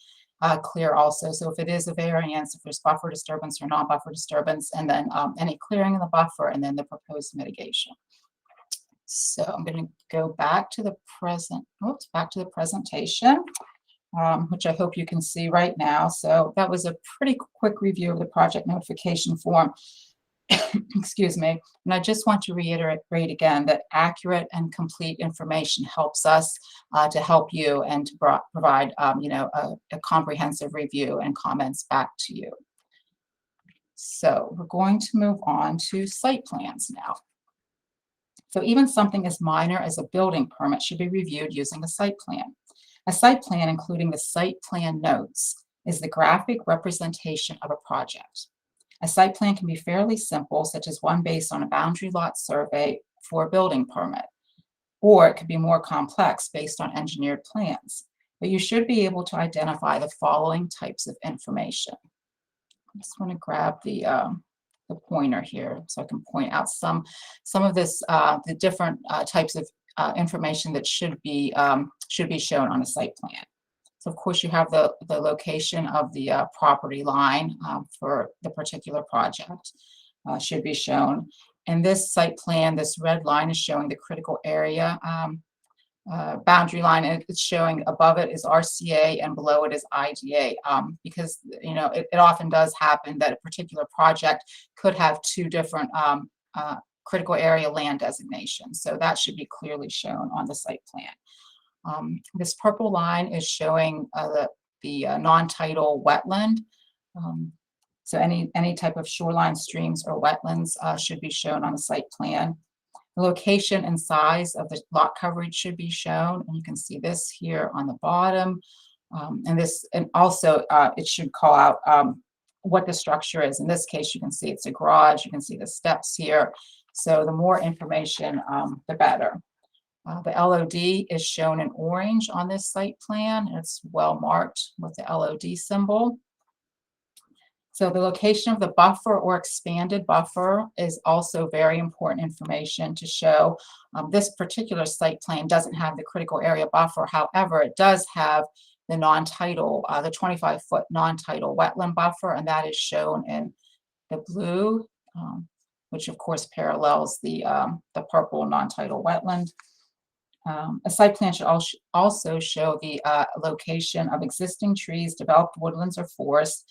clear also. So if it is a variance, if there's buffer disturbance or non-buffer disturbance, and then any clearing in the buffer, and then the proposed mitigation. So I'm going to go back to the presentation, which I hope you can see right now. So that was a pretty quick review of the project notification form. Excuse me. And I just want to reiterate again that accurate and complete information helps us to help you and to provide a comprehensive review and comments back to you. So we're going to move on to site plans now. So even something as minor as a building permit should be reviewed using a site plan. A site plan, including the site plan notes, is the graphic representation of a project. A site plan can be fairly simple, such as one based on a boundary lot survey for a building permit, or it could be more complex based on engineered plans. But you should be able to identify the following types of information. I just want to grab the pointer here so I can point out some of this, the different types of information that should be shown on a site plan. So of course you have the location of the property line for the particular project should be shown. And this site plan, this red line is showing the critical area boundary line, and it's showing above it is RCA and below it is IDA, because it often does happen that a particular project could have two different critical area land designations. So that should be clearly shown on the site plan. This purple line is showing the non-tidal wetland. So any type of shoreline streams or wetlands should be shown on the site plan. The location and size of the lot coverage should be shown, and you can see this here on the bottom. And also it should call out what the structure is. In this case, you can see it's a garage. You can see the steps here. So the more information, the better. The LOD is shown in orange on this site plan. It's well marked with the LOD symbol. So the location of the buffer or expanded buffer is also very important information to show. This particular site plan doesn't have the critical area buffer. However, it does have the non-tidal, the 25-foot non-tidal wetland buffer, and that is shown in the blue, which of course parallels the purple non-tidal wetland. A site plan should also show the location of existing trees, developed woodlands or forests,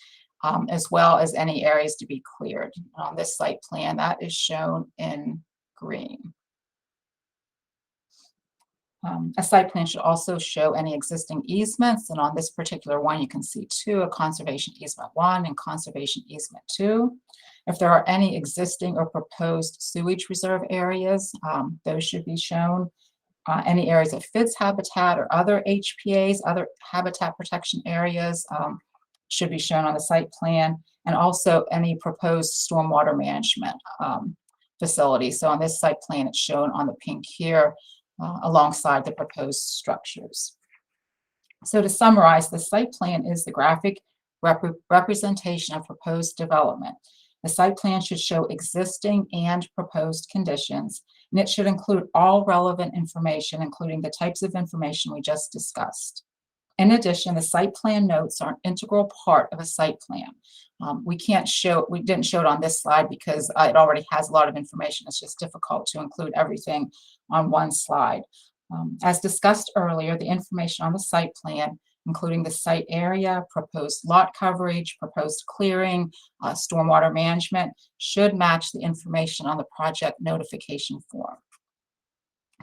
as well as any areas to be cleared. On this site plan, that is shown in green. A site plan should also show any existing easements, and on this particular one, you can see two, a conservation easement 1 and conservation easement 2. If there are any existing or proposed sewage reserve areas, those should be shown. Any areas of FIDS habitat or other HBAS, other habitat protection areas should be shown on the site plan, and also any proposed stormwater management facility. So on this site plan, it's shown on the pink here alongside the proposed structures. So to summarize, the site plan is the graphic representation of proposed development. The site plan should show existing and proposed conditions, and it should include all relevant information, including the types of information we just discussed. In addition, the site plan notes are an integral part of a site plan. We didn't show it on this slide because it already has a lot of information. It's just difficult to include everything on one slide. As discussed earlier, the information on the site plan including the site area, proposed lot coverage, proposed clearing, stormwater management, should match the information on the project notification form.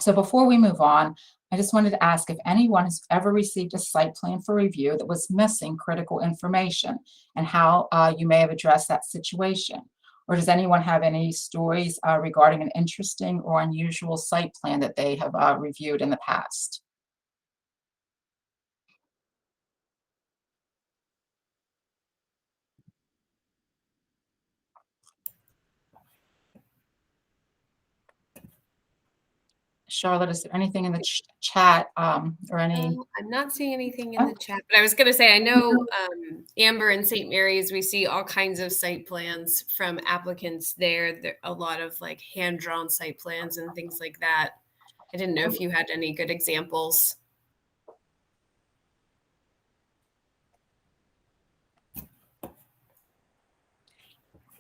So before we move on, I just wanted to ask if anyone has ever received a site plan for review that was missing critical information, and how you may have addressed that situation. Or does anyone have any stories regarding an interesting or unusual site plan that they have reviewed in the past? Charlotte, is there anything in the chat or any? I'm not seeing anything in the chat, but I was going to say, I know Amber and St. Mary's, we see all kinds of site plans from applicants there. There are a lot of like hand-drawn site plans and things like that. I didn't know if you had any good examples.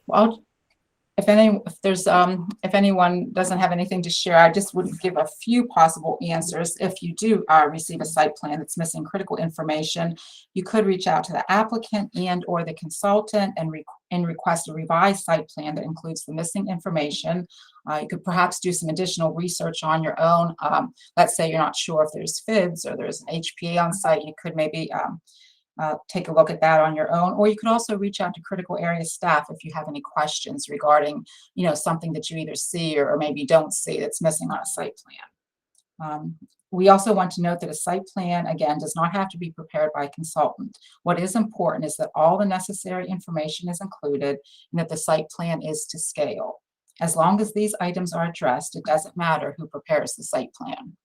Well, if anyone doesn't have anything to share, I just would give a few possible answers. If you do receive a site plan that's missing critical information, you could reach out to the applicant and or the consultant and request a revised site plan that includes the missing information. You could perhaps do some additional research on your own. Let's say you're not sure if there's FIDS or there's an HPA on site. You could maybe take a look at that on your own, or you could also reach out to critical area staff if you have any questions regarding, something that you either see or maybe don't see that's missing on a site plan. We also want to note that a site plan, again, does not have to be prepared by a consultant. What is important is that all the necessary information is included and that the site plan is to scale. As long as these items are addressed, it doesn't matter who prepares the site plan.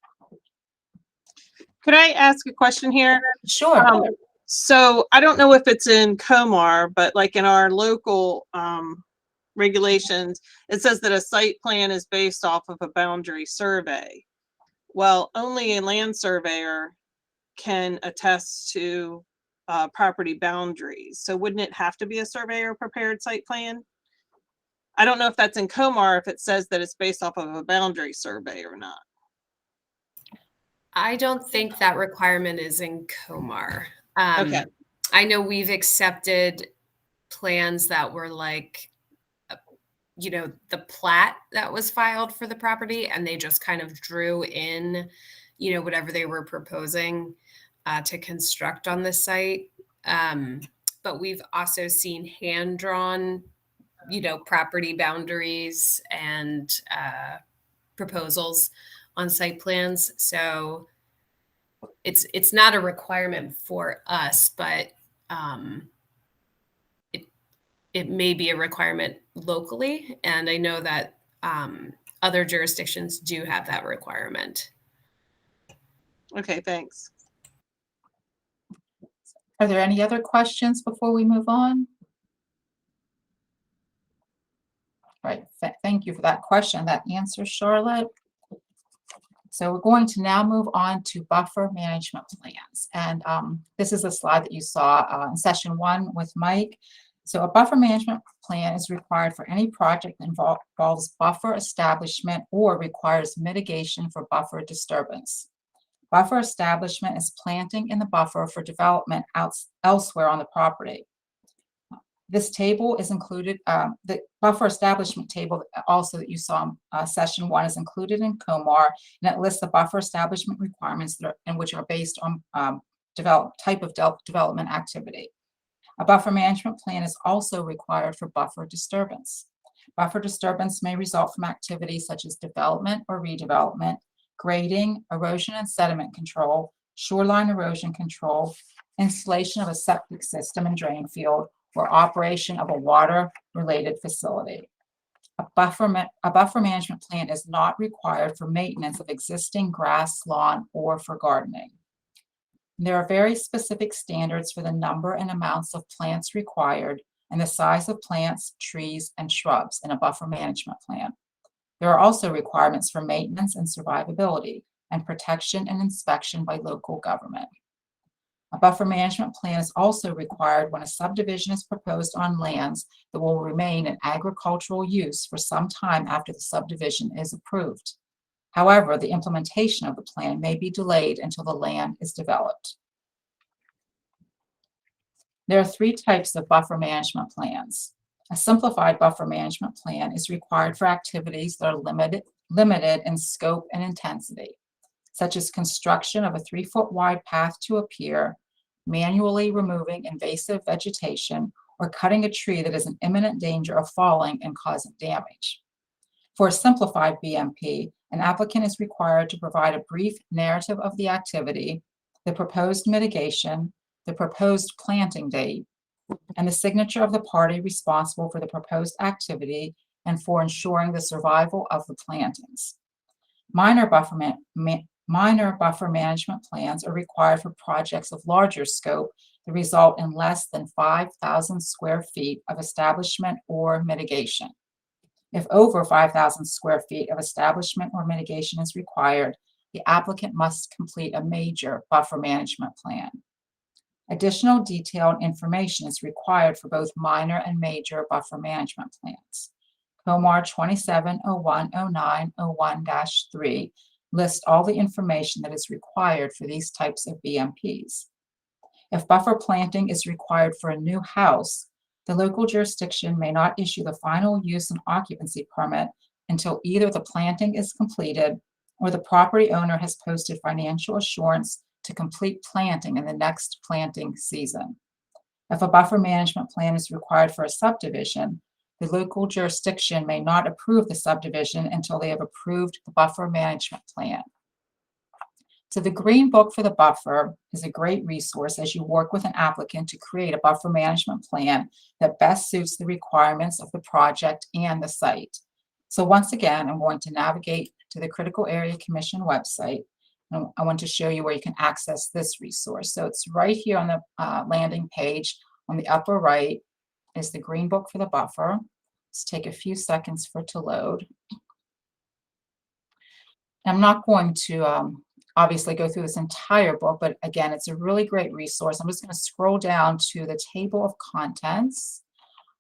Could I ask a question here? Sure. So I don't know if it's in Comar, but like in our local regulations, it says that a site plan is based off of a boundary survey. Well, only a land surveyor can attest to property boundaries. So wouldn't it have to be a surveyor prepared site plan? I don't know if that's in Comar, if it says that it's based off of a boundary survey or not. I don't think that requirement is in Comar. Okay. I know we've accepted plans that were like, the plat that was filed for the property, and they just kind of drew in, whatever they were proposing to construct on the site. But we've also seen hand-drawn, property boundaries and proposals on site plans. So it's not a requirement for us, but it may be a requirement locally. And I know that other jurisdictions do have that requirement. Okay, thanks. Are there any other questions before we move on? Right. Thank you for that question, that answer, Charlotte. So we're going to now move on to buffer management plans. And this is a slide that you saw in session 1 with Mike. So a buffer management plan is required for any project that involves buffer establishment or requires mitigation for buffer disturbance. Buffer establishment is planting in the buffer for development elsewhere on the property. This table is included, the buffer establishment table also that you saw in session 1 is included in Comar, and it lists the buffer establishment requirements and which are based on type of development activity. A buffer management plan is also required for buffer disturbance. Buffer disturbance may result from activities such as development or redevelopment, grading, erosion and sediment control, shoreline erosion control, installation of a septic system and drain field, or operation of a water-related facility. A buffer management plan is not required for maintenance of existing grass, lawn, or for gardening. There are very specific standards for the number and amounts of plants required and the size of plants, trees, and shrubs in a buffer management plan. There are also requirements for maintenance and survivability and protection and inspection by local government. A buffer management plan is also required when a subdivision is proposed on lands that will remain in agricultural use for some time after the subdivision is approved. However, the implementation of the plan may be delayed until the land is developed. There are three types of buffer management plans. A simplified buffer management plan is required for activities that are limited in scope and intensity, such as construction of a 3-foot wide path to a pier, manually removing invasive vegetation, or cutting a tree that is in imminent danger of falling and causing damage. For a simplified BMP, an applicant is required to provide a brief narrative of the activity, the proposed mitigation, the proposed planting date, and the signature of the party responsible for the proposed activity and for ensuring the survival of the plantings. Minor buffer management plans are required for projects of larger scope that result in less than 5,000 square feet of establishment or mitigation. If over 5,000 square feet of establishment or mitigation is required, the applicant must complete a major buffer management plan. Additional detailed information is required for both minor and major buffer management plans. COMAR 27010901-3 lists all the information that is required for these types of BMPs. If buffer planting is required for a new house, the local jurisdiction may not issue the final use and occupancy permit until either the planting is completed or the property owner has posted financial assurance to complete planting in the next planting season. If a buffer management plan is required for a subdivision, the local jurisdiction may not approve the subdivision until they have approved the buffer management plan. So the Green Book for the Buffer is a great resource as you work with an applicant to create a buffer management plan that best suits the requirements of the project and the site. So once again, I'm going to navigate to the Critical Area Commission website. And I want to show you where you can access this resource. So it's right here on the landing page. On the upper right is the Green Book for the Buffer. Let's take a few seconds for it to load. I'm not going to obviously go through this entire book, but again, it's a really great resource. I'm just going to scroll down to the table of contents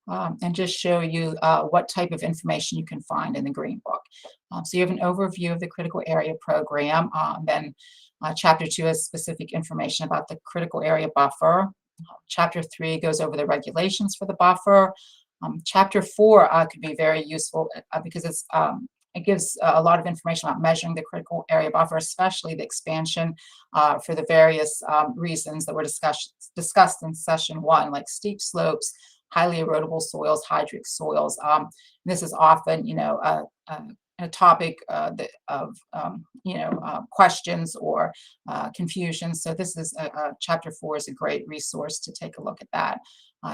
and just show you what type of information you can find in the Green Book. So you have an overview of the critical area program. Then Chapter 2 has specific information about the critical area buffer. Chapter 3 goes over the regulations for the buffer. Chapter 4 could be very useful because it gives a lot of information about measuring the critical area buffer, especially the expansion for the various reasons that were discussed in session 1, like steep slopes, highly erodible soils, hydric soils. This is often, a topic of questions or confusion. So this is Chapter 4 is a great resource to take a look at that.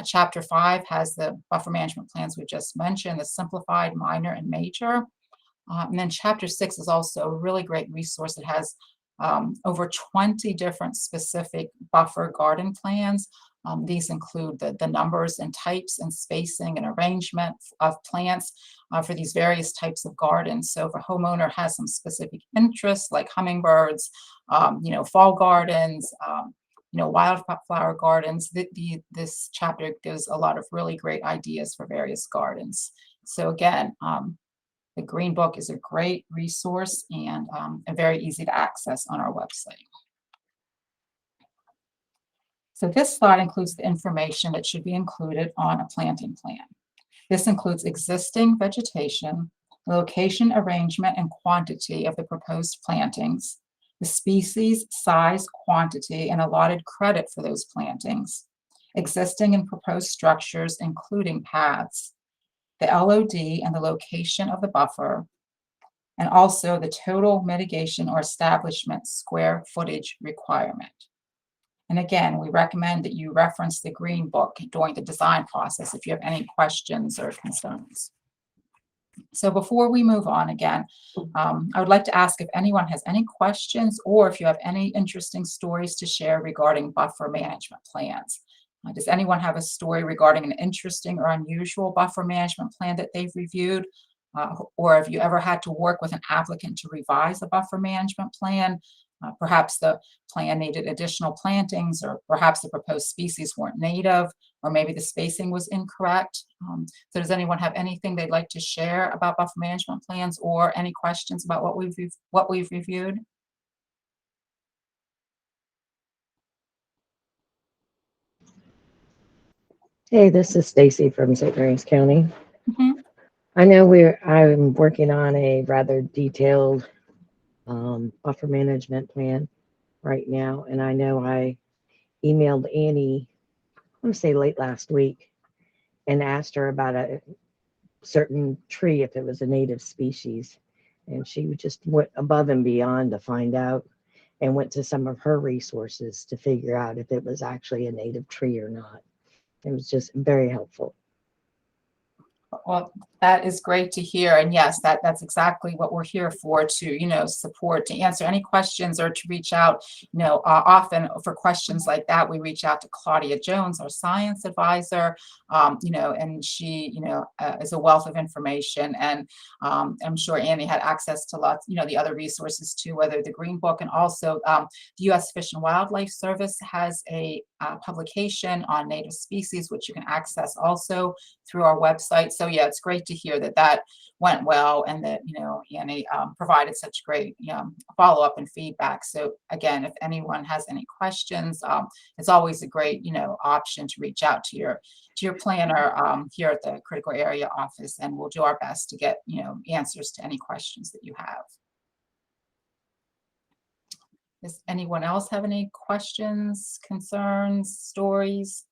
Chapter 5 has the buffer management plans we just mentioned, the simplified, minor, and major. And then Chapter 6 is also a really great resource. It has over 20 different specific buffer garden plans. These include the numbers and types and spacing and arrangement of plants for these various types of gardens. So if a homeowner has some specific interests like hummingbirds, fall gardens, wildflower gardens, this chapter gives a lot of really great ideas for various gardens. So again, the Green Book is a great resource and very easy to access on our website. So this slide includes the information that should be included on a planting plan. This includes existing vegetation, location, arrangement, and quantity of the proposed plantings, the species, size, quantity, and allotted credit for those plantings, existing and proposed structures, including paths, the LOD and the location of the buffer, and also the total mitigation or establishment square footage requirement. And again, we recommend that you reference the Green Book during the design process if you have any questions or concerns. So before we move on again, I would like to ask if anyone has any questions or if you have any interesting stories to share regarding buffer management plans. Does anyone have a story regarding an interesting or unusual buffer management plan that they've reviewed? Or have you ever had to work with an applicant to revise a buffer management plan? Perhaps the plan needed additional plantings, or perhaps the proposed species weren't native, or maybe the spacing was incorrect. So does anyone have anything they'd like to share about buffer management plans or any questions about what we've reviewed? Hey, this is Stacy from St. Mary's County. Mhm. I know I'm working on a rather detailed buffer management plan right now, and I know I emailed Annie, I want to say late last week, and asked her about a certain tree if it was a native species, and she just went above and beyond to find out, and went to some of her resources to figure out if it was actually a native tree or not. It was just very helpful. Well, that is great to hear. And yes, that's exactly what we're here for, to, support, to answer any questions or to reach out. Often for questions like that, we reach out to Claudia Jones, our science advisor, and she, is a wealth of information. And I'm sure Annie had access to lots, the other resources too, whether the Green Book, and also the U.S. Fish and Wildlife Service has a publication on native species, which you can access also through our website. So yeah, it's great to hear that went well, and that Annie provided such great follow-up and feedback. So again, if anyone has any questions, it's always a great option to reach out to your planner here at the Critical Area Office, and we'll do our best to get answers to any questions that you have. Does anyone else have any questions, concerns, stories?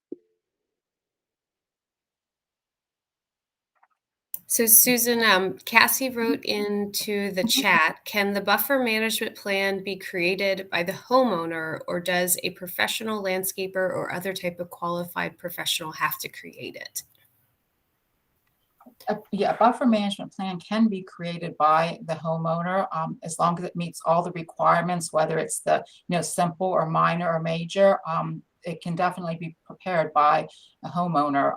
So Susan, Cassie wrote into the chat, can the buffer management plan be created by the homeowner, or does a professional landscaper or other type of qualified professional have to create it? Yeah, a buffer management plan can be created by the homeowner as long as it meets all the requirements, whether it's the simple or minor or major. It can definitely be prepared by a homeowner.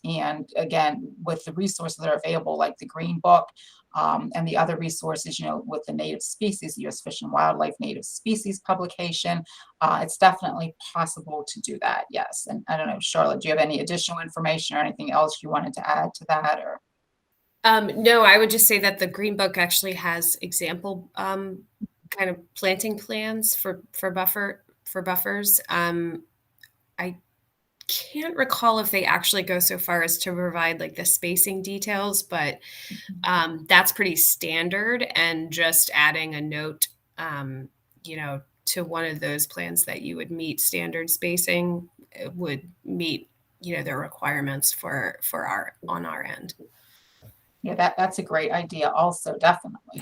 And again, with the resources that are available, like the Green Book and the other resources, with the native species, the U.S. Fish and Wildlife Native Species publication, it's definitely possible to do that, yes. And I don't know, Charlotte, do you have any additional information or anything else you wanted to add to that? Or No, I would just say that the Green Book actually has example kind of planting plans for buffers. I can't recall if they actually go so far as to provide like the spacing details, but that's pretty standard. And just adding a note, to one of those plans that you would meet standard spacing would meet, the requirements for on our end. yeah, that's a great idea also, definitely.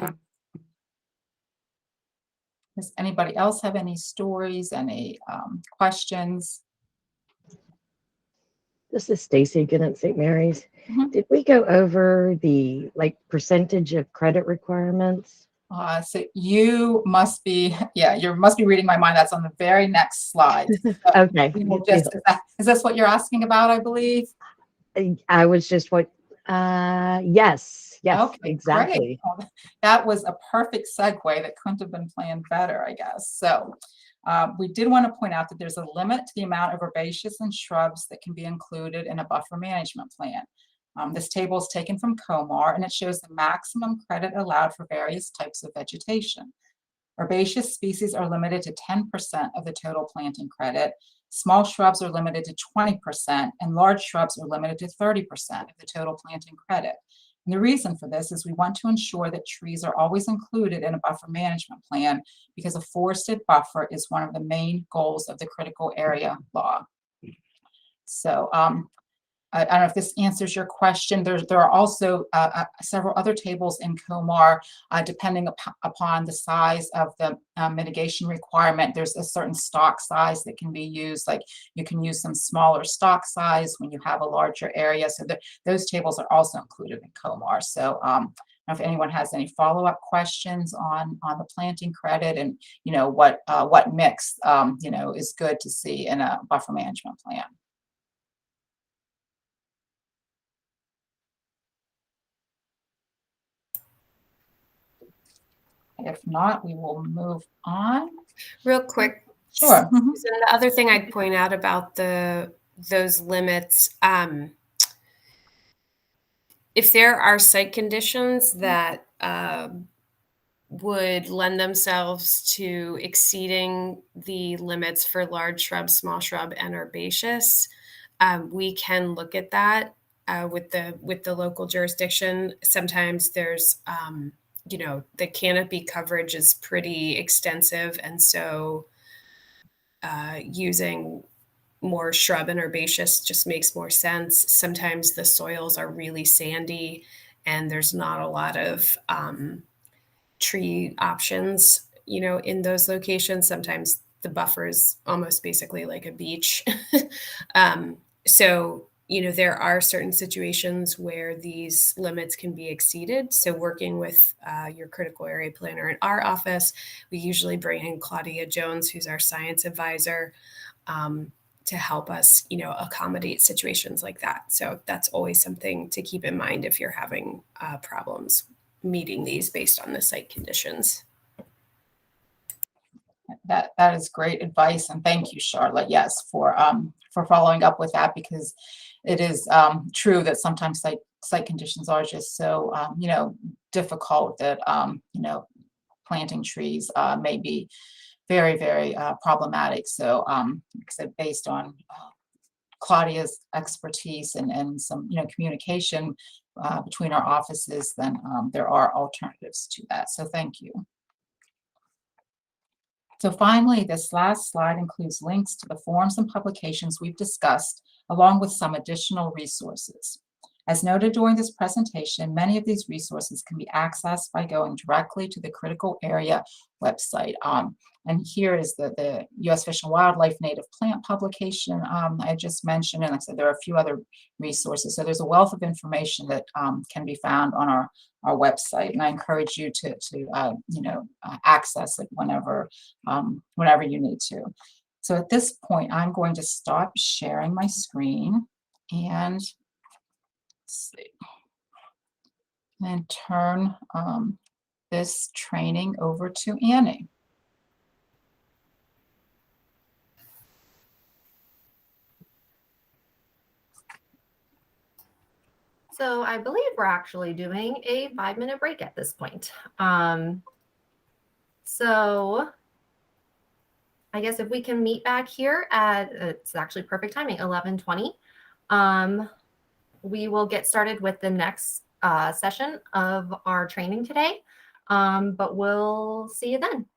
Does anybody else have any stories, any questions? This is Stacy again at St. Mary's. Mhm. Did we go over the percentage of credit requirements? So you must be, you must be reading my mind. That's on the very next slide. Okay. Is this what you're asking about, I believe? I was just yes, Okay, exactly. great. Well, that was a perfect segue that couldn't have been planned better, I guess. So we did want to point out that there's a limit to the amount of herbaceous and shrubs that can be included in a buffer management plan. This table is taken from COMAR, and it shows the maximum credit allowed for various types of vegetation. Herbaceous species are limited to 10% of the total planting credit. Small shrubs are limited to 20%, and large shrubs are limited to 30% of the total planting credit. And the reason for this is we want to ensure that trees are always included in a buffer management plan, because a forested buffer is one of the main goals of the critical area law. So I don't know if this answers your question. There are also several other tables in COMAR, depending upon the size of the mitigation requirement. There's a certain stock size that can be used. Like you can use some smaller stock size when you have a larger area. So those tables are also included in COMAR. So I don't know if anyone has any follow-up questions on the planting credit, and what mix is good to see in a buffer management plan. If not, we will move on. Real quick. Sure. Susan, the other thing I'd point out about those limits, if there are site conditions that would lend themselves to exceeding the limits for large shrub, small shrub, and herbaceous, we can look at that with the local jurisdiction. Sometimes there's the canopy coverage is pretty extensive, and so using more shrub and herbaceous just makes more sense. Sometimes the soils are really sandy and there's not a lot of tree options, in those locations. Sometimes the buffer is almost basically like a beach. So, there are certain situations where these limits can be exceeded. So working with your critical area planner in our office, we usually bring in Claudia Jones, who's our science advisor, to help us, accommodate situations like that. So that's always something to keep in mind if you're having problems meeting these based on the site conditions. That is great advice, and thank you, Charlotte. Yes, for following up with that, because it is true that sometimes site conditions are just so difficult that planting trees may be very, very problematic. So, like I said, based on Claudia's expertise and some communication between our offices, then there are alternatives to that. So thank you. So finally, this last slide includes links to the forms and publications we've discussed, along with some additional resources. As noted during this presentation, many of these resources can be accessed by going directly to the Critical Area website. And here is the U.S. Fish and Wildlife Native Plant publication I just mentioned, and like I said, there are a few other resources. So there's a wealth of information that can be found on our website, and I encourage you to access it whenever you need to. So at this point, I'm going to stop sharing my screen and see, and turn this training over to Annie. So I believe we're actually doing a 5-minute break at this point. So I guess if we can meet back here at, it's actually perfect timing, 11:20. We will get started with the next session of our training today, but we'll see you then.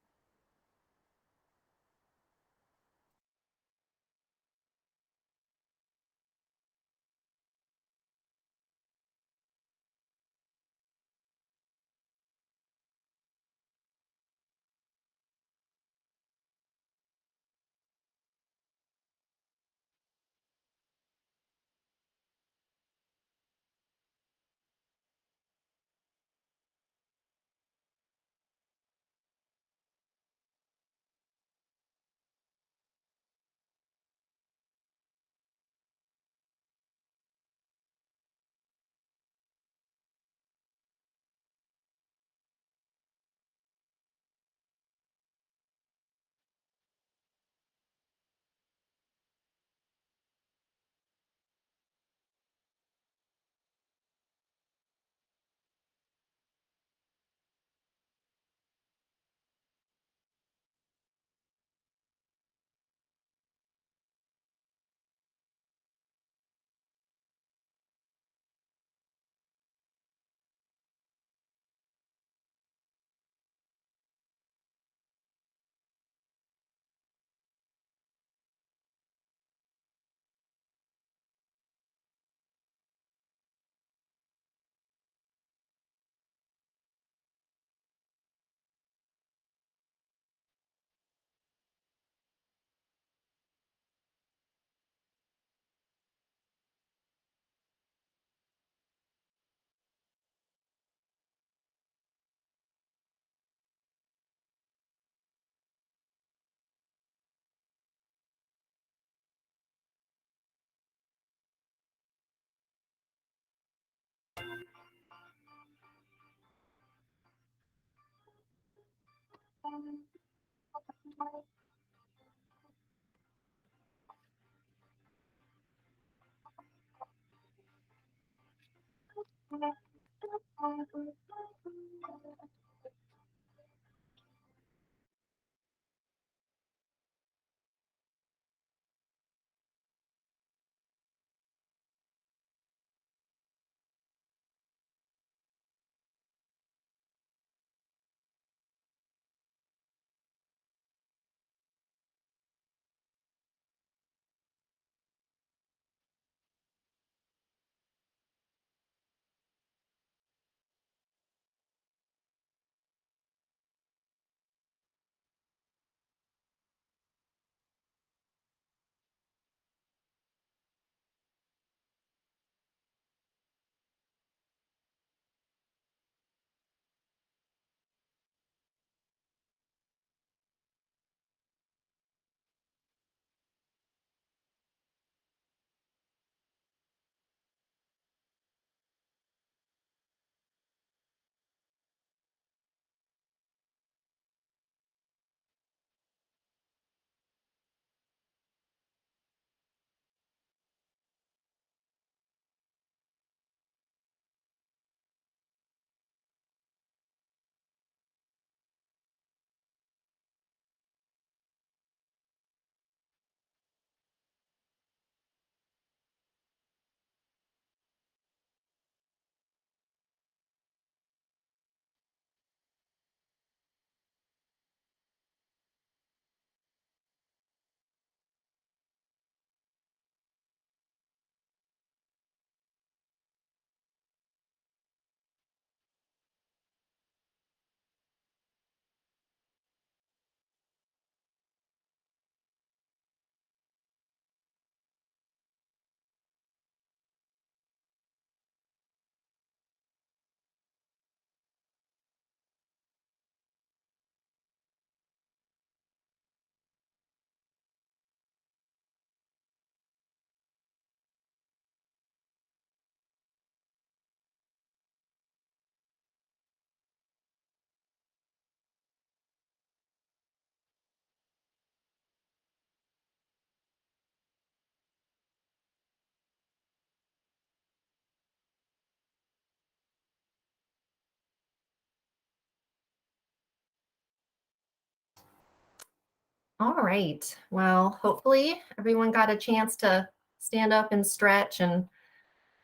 All right. Well, hopefully everyone got a chance to stand up and stretch and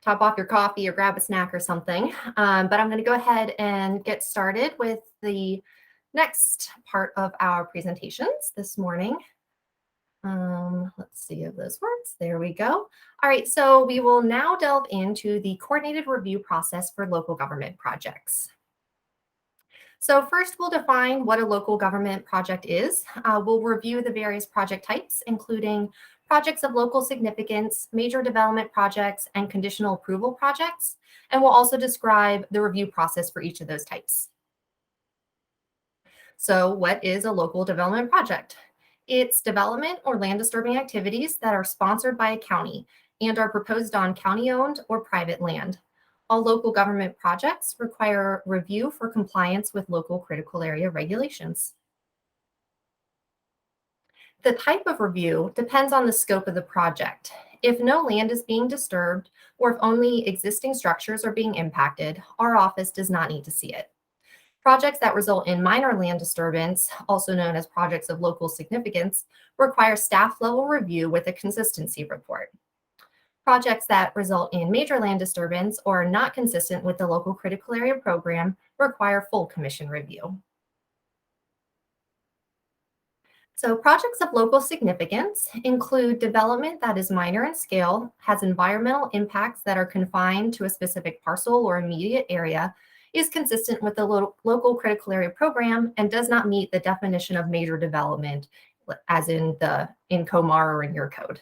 top off your coffee or grab a snack or something. But I'm going to go ahead and get started with the next part of our presentations this morning. Let's see if this works. There we go. All right, so we will now delve into the coordinated review process for local government projects. So first, we'll define what a local government project is. We'll review the various project types, including projects of local significance, major development projects, and conditional approval projects. And we'll also describe the review process for each of those types. So what is a local development project? It's development or land disturbing activities that are sponsored by a county and are proposed on county-owned or private land. All local government projects require review for compliance with local critical area regulations. The type of review depends on the scope of the project. If no land is being disturbed or if only existing structures are being impacted, our office does not need to see it. Projects that result in minor land disturbance, also known as projects of local significance, require staff level review with a consistency report. Projects that result in major land disturbance or are not consistent with the local critical area program require full commission review. So projects of local significance include development that is minor in scale, has environmental impacts that are confined to a specific parcel or immediate area, is consistent with the local critical area program, and does not meet the definition of major development as in COMAR or in your code.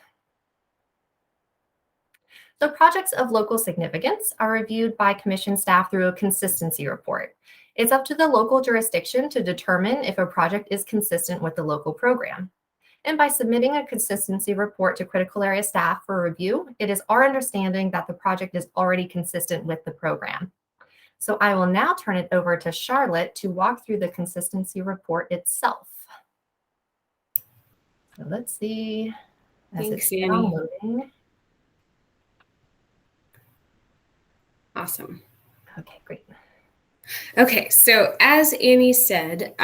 So projects of local significance are reviewed by commission staff through a consistency report. It's up to the local jurisdiction to determine if a project is consistent with the local program. And by submitting a consistency report to critical area staff for review, it is our understanding that the project is already consistent with the program. So I will now turn it over to Charlotte to walk through the consistency report itself. So let's see. Thanks, Annie. Downloading. Awesome. Okay, great. Okay, so as Annie said,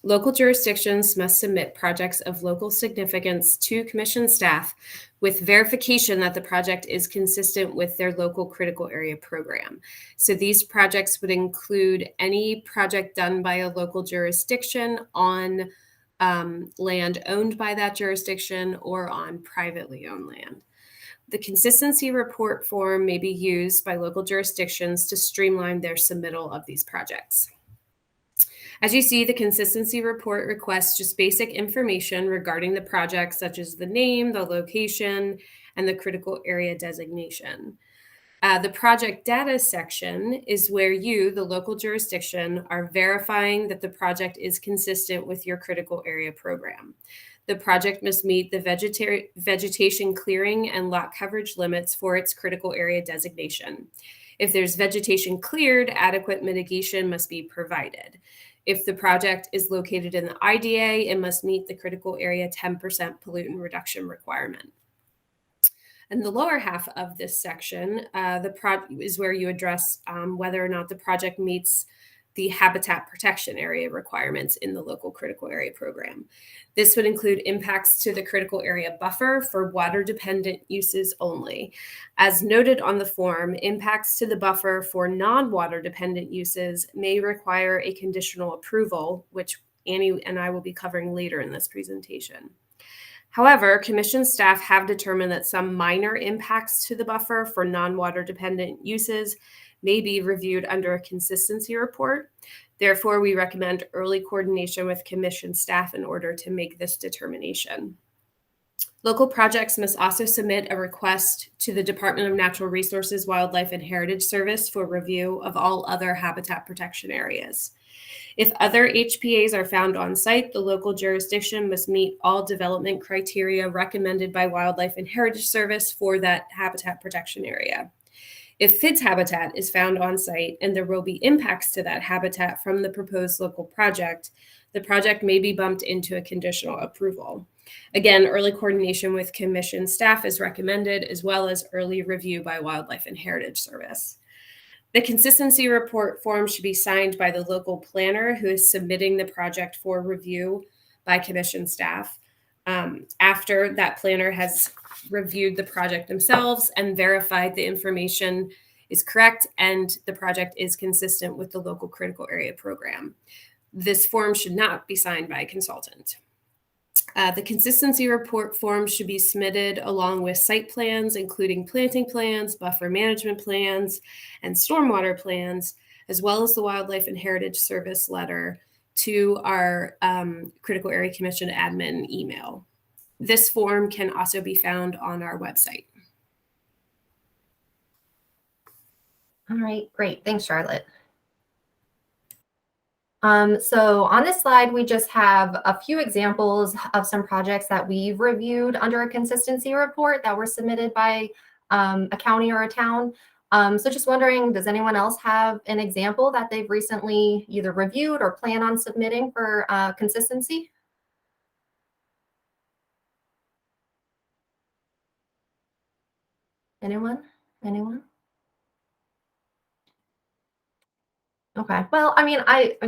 local jurisdictions must submit projects of local significance to commission staff with verification that the project is consistent with their local critical area program. So these projects would include any project done by a local jurisdiction on land owned by that jurisdiction or on privately owned land. The consistency report form may be used by local jurisdictions to streamline their submittal of these projects. As you see, the consistency report requests just basic information regarding the project, such as the name, the location, and the critical area designation. The project data section is where you, the local jurisdiction, are verifying that the project is consistent with your critical area program. The project must meet the vegetation clearing and lot coverage limits for its critical area designation. If there's vegetation cleared, adequate mitigation must be provided. If the project is located in the IDA, it must meet the critical area 10% pollutant reduction requirement. And the lower half of this section is where you address whether or not the project meets the habitat protection area requirements in the local critical area program. This would include impacts to the critical area buffer for water-dependent uses only. As noted on the form, impacts to the buffer for non-water-dependent uses may require a conditional approval, which Annie and I will be covering later in this presentation. However, commission staff have determined that some minor impacts to the buffer for non-water-dependent uses may be reviewed under a consistency report. Therefore, we recommend early coordination with commission staff in order to make this determination. Local projects must also submit a request to the Department of Natural Resources, Wildlife, and Heritage Service for review of all other habitat protection areas. If other HBAs are found on site, the local jurisdiction must meet all development criteria recommended by Wildlife and Heritage Service for that habitat protection area. If FIDS habitat is found on site and there will be impacts to that habitat from the proposed local project, the project may be bumped into a conditional approval. Again, early coordination with commission staff is recommended, as well as early review by Wildlife and Heritage Service. The consistency report form should be signed by the local planner who is submitting the project for review by commission staff. After that planner has reviewed the project themselves and verified the information is correct and the project is consistent with the local critical area program. This form should not be signed by a consultant. The consistency report form should be submitted along with site plans, including planting plans, buffer management plans, and stormwater plans, as well as the Wildlife and Heritage Service letter to our Critical Area Commission admin email. This form can also be found on our website. All right, great. Thanks, Charlotte. So on this slide, we just have a few examples of some projects that we've reviewed under a consistency report that were submitted by a county or a town. So just wondering, does anyone else have an example that they've recently either reviewed or plan on submitting for consistency? Anyone? Anyone? Okay. Well, I mean,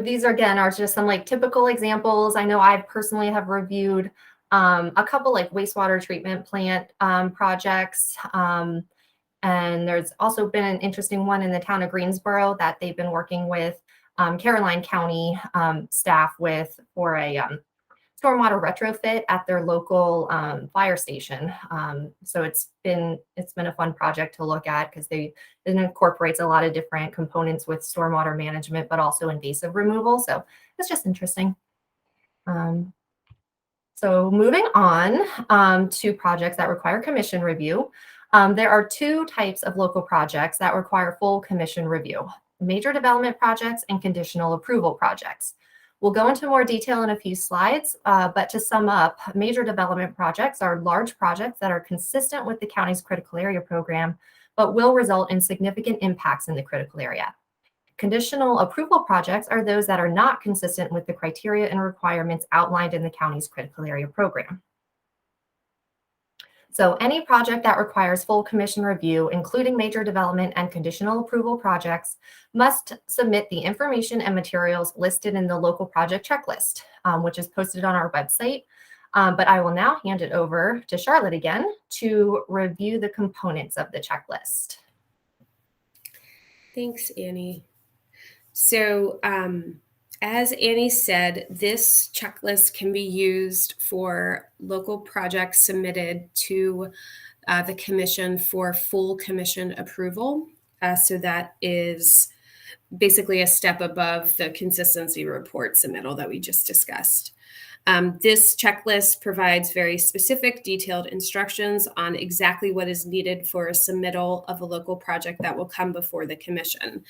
these are, again, are just some like typical examples. I know I personally have reviewed a couple like wastewater treatment plant projects. And there's also been an interesting one in the town of Greensboro that they've been working with Caroline County staff with for a stormwater retrofit at their local fire station. So it's been a fun project to look at because it incorporates a lot of different components with stormwater management, but also invasive removal. So it's just interesting. So moving on to projects that require commission review. There are two types of local projects that require full commission review: major development projects and conditional approval projects. We'll go into more detail in a few slides, but to sum up, major development projects are large projects that are consistent with the county's critical area program, but will result in significant impacts in the critical area. Conditional approval projects are those that are not consistent with the criteria and requirements outlined in the county's critical area program. So any project that requires full commission review, including major development and conditional approval projects, must submit the information and materials listed in the local project checklist, which is posted on our website. But I will now hand it over to Charlotte again to review the components of the checklist. Thanks, Annie. So as Annie said, this checklist can be used for local projects submitted to the commission for full commission approval. So that is basically a step above the consistency report submittal that we just discussed. This checklist provides very specific, detailed instructions on exactly what is needed for a submittal of a local project that will come before the commission.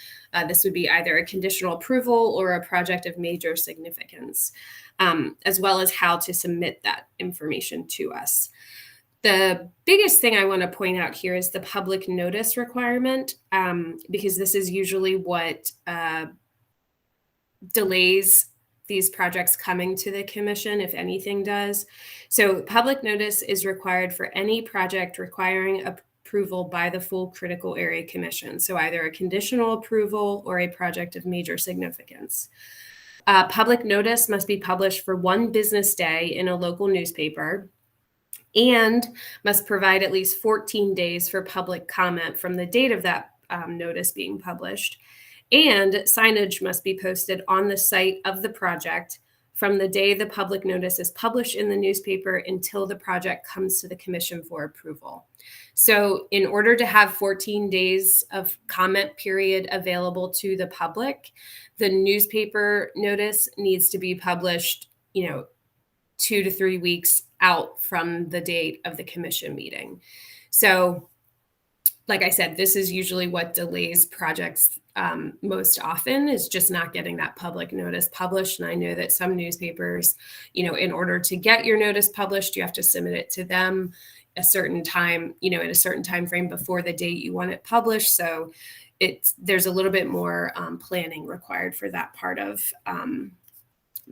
This would be either a conditional approval or a project of major significance, as well as how to submit that information to us. The biggest thing I want to point out here is the public notice requirement, because this is usually what delays these projects coming to the commission, if anything does. So public notice is required for any project requiring approval by the full critical area commission. So either a conditional approval or a project of major significance. Public notice must be published for 1 business day in a local newspaper and must provide at least 14 days for public comment from the date of that notice being published. And signage must be posted on the site of the project from the day the public notice is published in the newspaper until the project comes to the commission for approval. So in order to have 14 days of comment period available to the public, the newspaper notice needs to be published, 2 to 3 weeks out from the date of the commission meeting. So like I said, this is usually what delays projects most often, is just not getting that public notice published. And I know that some newspapers, in order to get your notice published, you have to submit it to them a certain time, in a certain time frame before the date you want it published. So there's a little bit more planning required for that part of the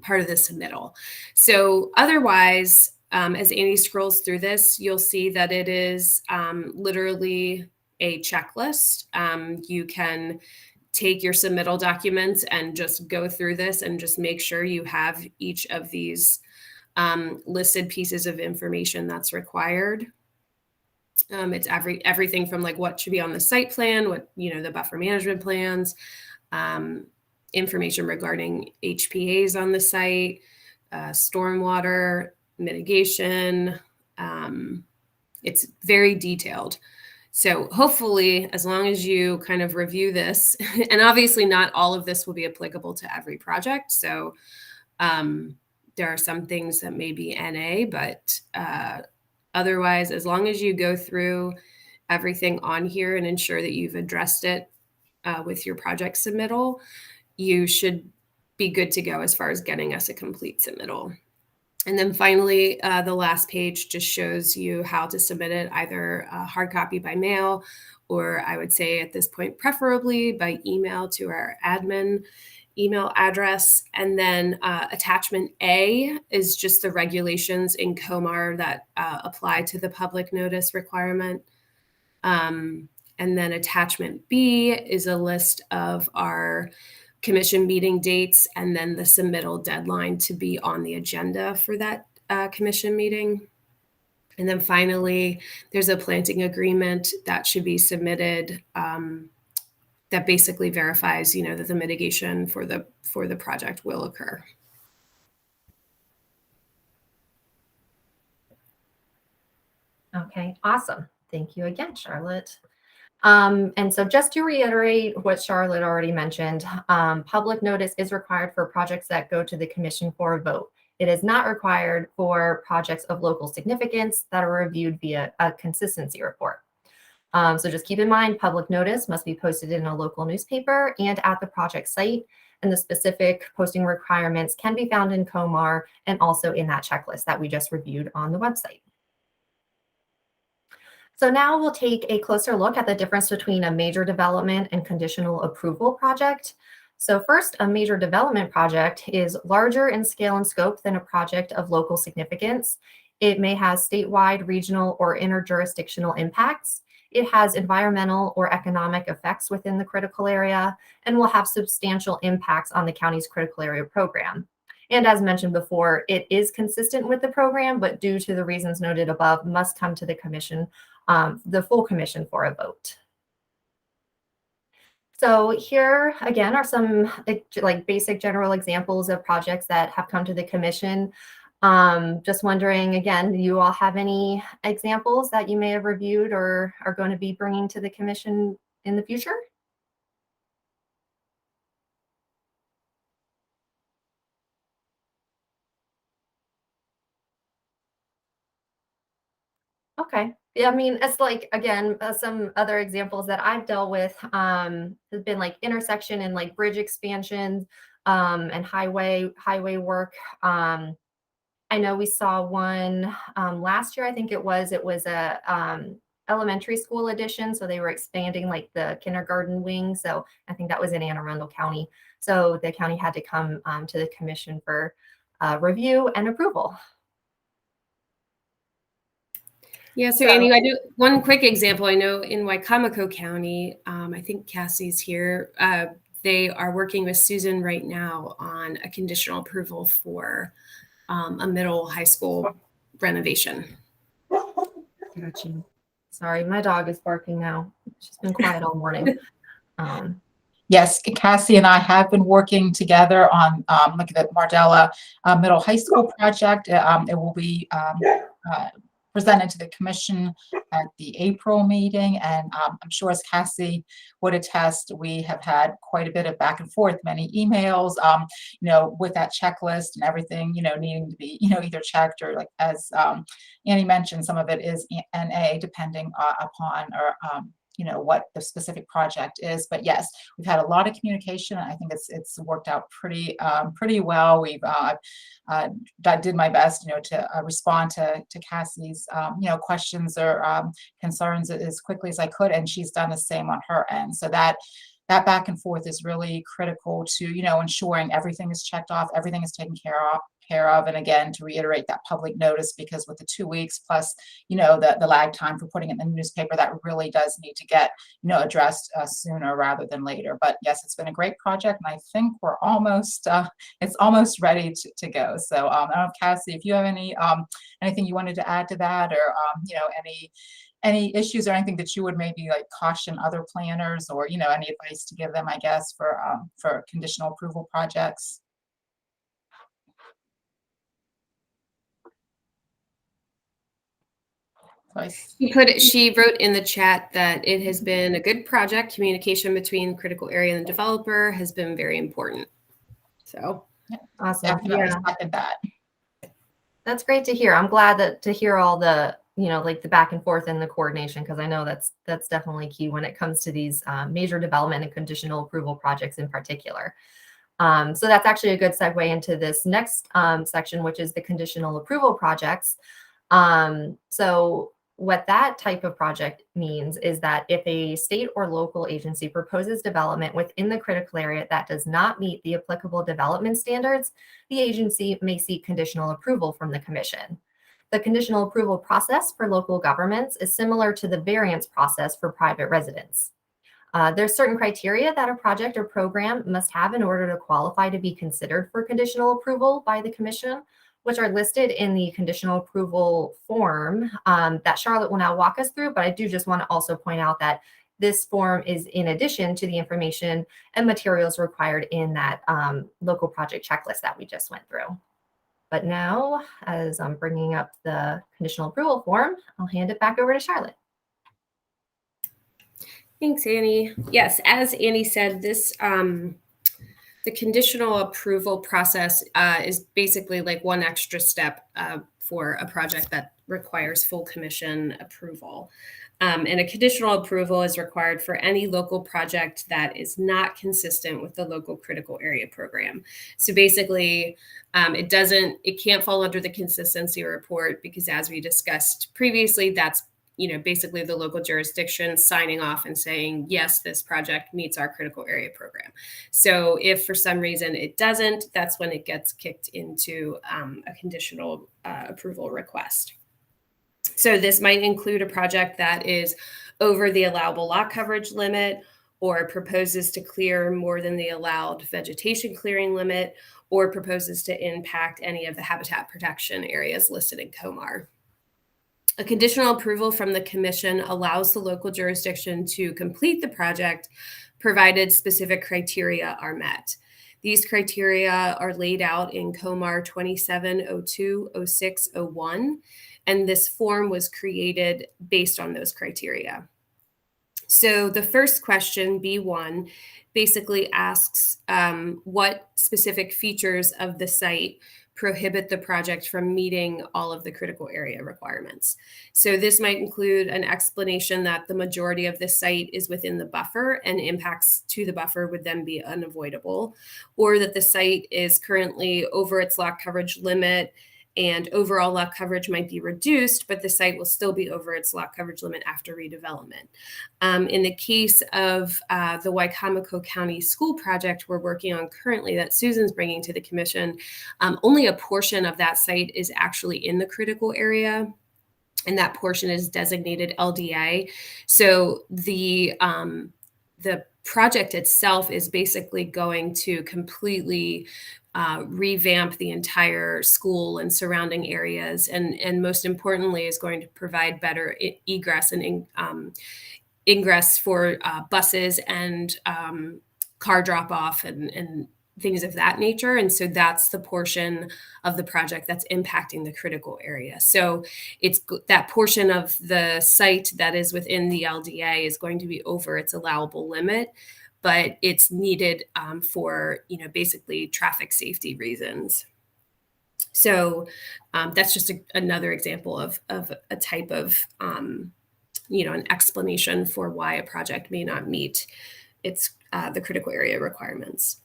submittal. So otherwise, as Annie scrolls through this, you'll see that it is literally a checklist. You can take your submittal documents and just go through this and just make sure you have each of these listed pieces of information that's required. It's everything from like what should be on the site plan, what, the buffer management plans, information regarding HBAS on the site, stormwater, mitigation. It's very detailed. So hopefully, as long as you kind of review this, and obviously not all of this will be applicable to every project. So there are some things that may be NA, but otherwise, as long as you go through everything on here and ensure that you've addressed it with your project submittal, you should be good to go as far as getting us a complete submittal. And then finally, the last page just shows you how to submit it, either hard copy by mail, or I would say at this point, preferably by email to our admin email address. And then attachment A is just the regulations in COMAR that apply to the public notice requirement. And then attachment B is a list of our commission meeting dates and then the submittal deadline to be on the agenda for that commission meeting. And then finally, there's a planting agreement that should be submitted that basically verifies, that the mitigation for the project will occur. Okay, awesome. Thank you again, Charlotte. And so just to reiterate what Charlotte already mentioned, public notice is required for projects that go to the commission for a vote. It is not required for projects of local significance that are reviewed via a consistency report. So just keep in mind, public notice must be posted in a local newspaper and at the project site, and the specific posting requirements can be found in COMAR and also in that checklist that we just reviewed on the website. So now we'll take a closer look at the difference between a major development and conditional approval project. So first, a major development project is larger in scale and scope than a project of local significance. It may have statewide, regional, or interjurisdictional impacts. It has environmental or economic effects within the critical area and will have substantial impacts on the county's critical area program. And as mentioned before, it is consistent with the program, but due to the reasons noted above, must come to the commission, the full commission for a vote. So here again are some like basic general examples of projects that have come to the commission. Just wondering again, do you all have any examples that you may have reviewed or are going to be bringing to the commission in the future? Okay. Yeah, I mean, it's like, again, some other examples that I've dealt with has been like intersection and like bridge expansions and highway work. I know we saw one last year, I think it was a elementary school addition. So they were expanding like the kindergarten wing. So I think that was in Anne Arundel County. So the county had to come to the commission for review and approval. Yeah, so Annie, I do one quick example. I know in Wicomico County, I think Cassie's here. They are working with Susan right now on a conditional approval for a middle high school renovation. Gotcha. Sorry, my dog is barking now. She's been quiet all morning. Yes, Cassie and I have been working together on looking at Mardella Middle High School project. It will be presented to the commission at the April meeting. And I'm sure as Cassie would attest, we have had quite a bit of back and forth, many emails, with that checklist and everything, needing to be, either checked or like, as Annie mentioned, some of it is NA depending upon or, what the specific project is. But yes, we've had a lot of communication. I think it's worked out pretty well. We've I did my best, to respond to Cassie's questions or concerns as quickly as I could, and she's done the same on her end. So that back and forth is really critical to ensuring everything is checked off, everything is taken care care of. And again, to reiterate that public notice, because with the 2 weeks plus, the lag time for putting it in the newspaper, that really does need to get, addressed sooner rather than later. But yes, it's been a great project, and I think we're almost, it's almost ready to go. So I don't know, Cassie, if you have anything you wanted to add to that, or, any issues or anything that you would maybe like caution other planners, or, any advice to give them, I guess, for conditional approval projects? She wrote in the chat that it has been a good project. Communication between critical area and the developer has been very important. So Awesome. Definitely Yeah, second that. that's great to hear. I'm glad to hear all the, like the back and forth and the coordination, because I know that's definitely key when it comes to these major development and conditional approval projects in particular. So that's actually a good segue into this next section, which is the conditional approval projects. So what that type of project means is that if a state or local agency proposes development within the critical area that does not meet the applicable development standards, the agency may seek conditional approval from the commission. The conditional approval process for local governments is similar to the variance process for private residents. There's certain criteria that a project or program must have in order to qualify to be considered for conditional approval by the commission, which are listed in the conditional approval form that Charlotte will now walk us through. But I do just want to also point out that this form is in addition to the information and materials required in that local project checklist that we just went through. But now, as I'm bringing up the conditional approval form, I'll hand it back over to Charlotte. thanks, Annie. Yes, as Annie said, this the conditional approval process is basically like one extra step for a project that requires full commission approval. And a conditional approval is required for any local project that is not consistent with the local critical area program. So basically, it can't fall under the consistency report, because as we discussed previously, that's basically the local jurisdiction signing off and saying, yes, this project meets our critical area program. So if for some reason it doesn't, that's when it gets kicked into a conditional approval request. So this might include a project that is over the allowable lot coverage limit, or proposes to clear more than the allowed vegetation clearing limit, or proposes to impact any of the habitat protection areas listed in COMAR. A conditional approval from the commission allows the local jurisdiction to complete the project, provided specific criteria are met. These criteria are laid out in COMAR 27020601, and this form was created based on those criteria. So the first question, B1, basically asks what specific features of the site prohibit the project from meeting all of the critical area requirements. So this might include an explanation that the majority of the site is within the buffer and impacts to the buffer would then be unavoidable, or that the site is currently over its lot coverage limit and overall lot coverage might be reduced, but the site will still be over its lot coverage limit after redevelopment. In the case of the Wicomico County School project we're working on currently that Susan's bringing to the commission, only a portion of that site is actually in the critical area, and that portion is designated LDA. So the project itself is basically going to completely revamp the entire school and surrounding areas, and most importantly is going to provide better egress and ingress for buses and car drop off and things of that nature. And so that's the portion of the project that's impacting the critical area. So it's that portion of the site that is within the LDA is going to be over its allowable limit, but it's needed for, basically traffic safety reasons. So that's just another example of a type of, an explanation for why a project may not meet its the critical area requirements.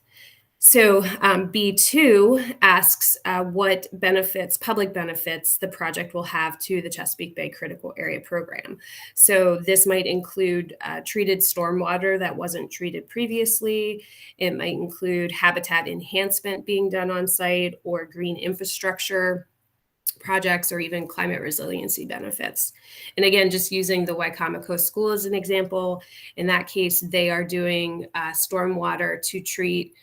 So B2 asks what benefits, public benefits, the project will have to the Chesapeake Bay Critical Area Program. So this might include treated stormwater that wasn't treated previously. It might include habitat enhancement being done on site, or green infrastructure projects, or even climate resiliency benefits. And again, just using the Waikamaco School as an example, in that case, they are doing stormwater to treat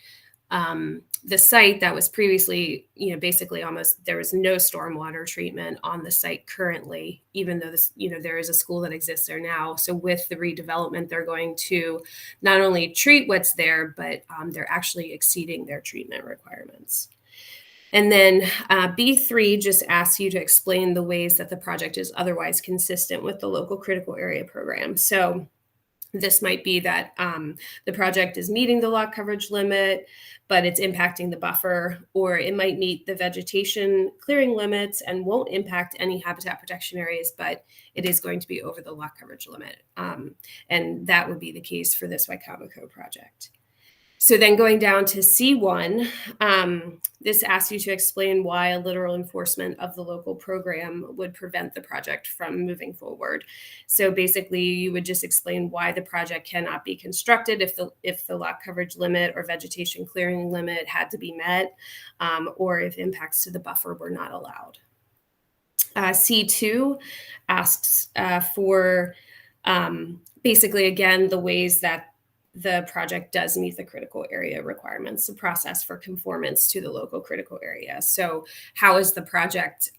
the site that was previously, basically almost, there was no stormwater treatment on the site currently, even though this, there is a school that exists there now. So with the redevelopment, they're going to not only treat what's there, but they're actually exceeding their treatment requirements. And then B3 just asks you to explain the ways that the project is otherwise consistent with the local critical area program. So this might be that the project is meeting the lot coverage limit, but it's impacting the buffer, or it might meet the vegetation clearing limits and won't impact any habitat protection areas, but it is going to be over the lot coverage limit. And that would be the case for this Waikamaco project. So then going down to C1, this asks you to explain why a literal enforcement of the local program would prevent the project from moving forward. So basically, you would just explain why the project cannot be constructed if the lot coverage limit or vegetation clearing limit had to be met, or if impacts to the buffer were not allowed. C2 asks for basically, again, the ways that the project does meet the critical area requirements, the process for conformance to the local critical area. So how is the project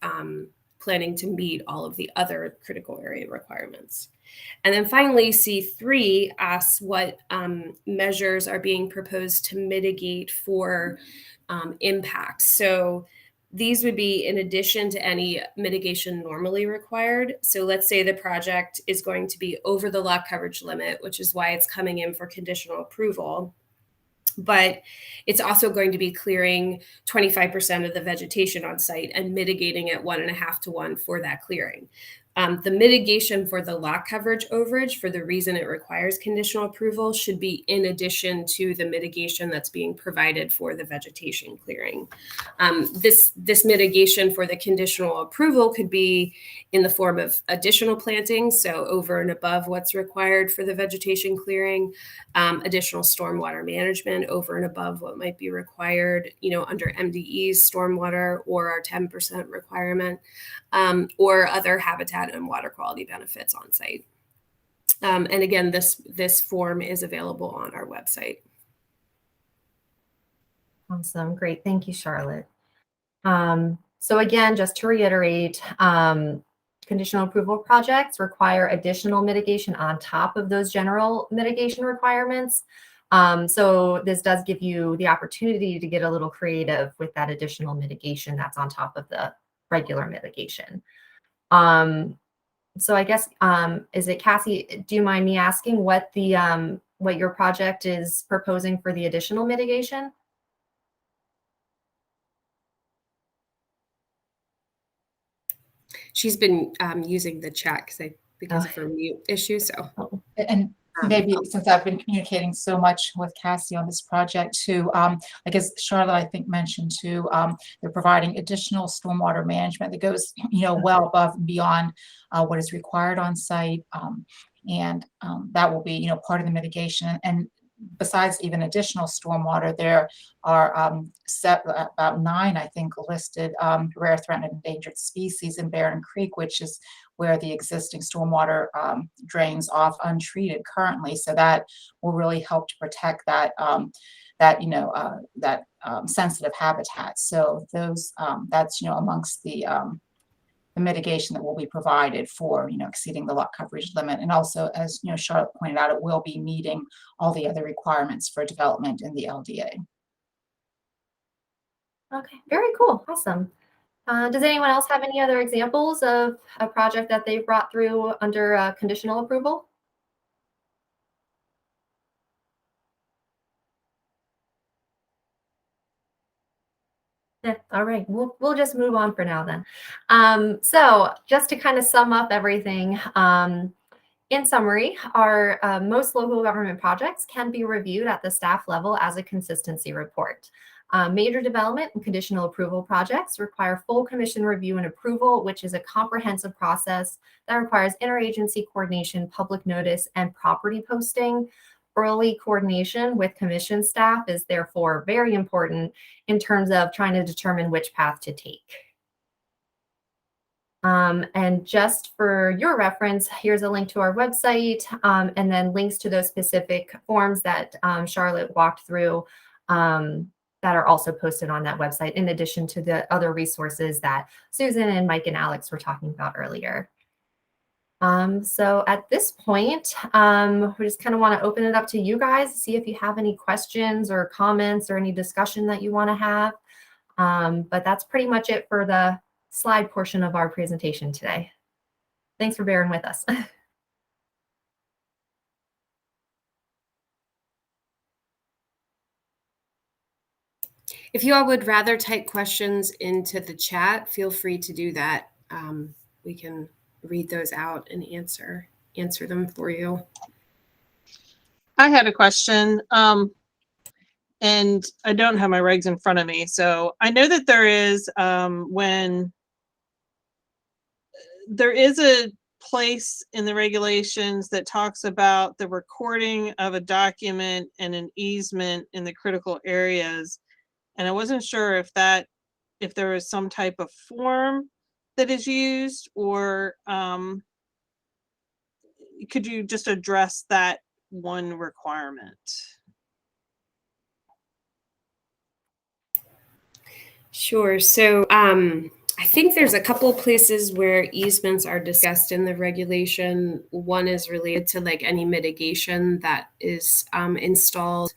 planning to meet all of the other critical area requirements? And then finally, C3 asks what measures are being proposed to mitigate for impact. So these would be in addition to any mitigation normally required. So let's say the project is going to be over the lot coverage limit, which is why it's coming in for conditional approval. But it's also going to be clearing 25% of the vegetation on site and mitigating it 1.5 to 1 for that clearing. The mitigation for the lot coverage overage, for the reason it requires conditional approval, should be in addition to the mitigation that's being provided for the vegetation clearing. This mitigation for the conditional approval could be in the form of additional planting, so over and above what's required for the vegetation clearing, additional stormwater management over and above what might be required, under MDE's stormwater or our 10% requirement, or other habitat and water quality benefits on site. And again, this form is available on our website. Awesome. Great. Thank you, Charlotte. So again, just to reiterate, conditional approval projects require additional mitigation on top of those general mitigation requirements. So this does give you the opportunity to get a little creative with that additional mitigation that's on top of the regular mitigation. So I guess, is it Cassie, do you mind me asking what the what your project is proposing for the additional mitigation? She's been using the chat because of her mute issue. So, And maybe since I've been communicating so much with Cassie on this project too, I guess Charlotte, I think, mentioned too, they're providing additional stormwater management that goes, well above and beyond what is required on site. And that will be, part of the mitigation. And besides even additional stormwater, there are about 9, I think, listed rare, threatened, and endangered species in Barron Creek, which is where the existing stormwater drains off untreated currently. So that will really help to protect that sensitive habitat. So those that's amongst the mitigation that will be provided for exceeding the lot coverage limit. And also, as Charlotte pointed out, it will be meeting all the other requirements for development in the LDA. Okay, very cool. Awesome. Does anyone else have any other examples of a project that they've brought through under conditional approval? Yeah, all right, we'll just move on for now then. So just to kind of sum up everything, In summary, our most local government projects can be reviewed at the staff level as a consistency report. Major development and conditional approval projects require full commission review and approval, which is a comprehensive process that requires interagency coordination, public notice, and property posting. Early coordination with commission staff is therefore very important in terms of trying to determine which path to take. And just for your reference, here's a link to our website, and then links to those specific forms that Charlotte walked through that are also posted on that website, in addition to the other resources that Susan and Mike and Alex were talking about earlier. So at this point, we just kind of want to open it up to you guys, see if you have any questions or comments or any discussion that you want to have. But that's pretty much it for the slide portion of our presentation today. Thanks for bearing with us. If you all would rather type questions into the chat, feel free to do that. We can read those out and answer them for you. I had a question, and I don't have my regs in front of me. So I know that there is, when there is a place in the regulations that talks about the recording of a document and an easement in the critical areas. And I wasn't sure if there is some type of form that is used, or could you just address that one requirement? Sure. So I think there's a couple of places where easements are discussed in the regulation. One is related to like any mitigation that is installed.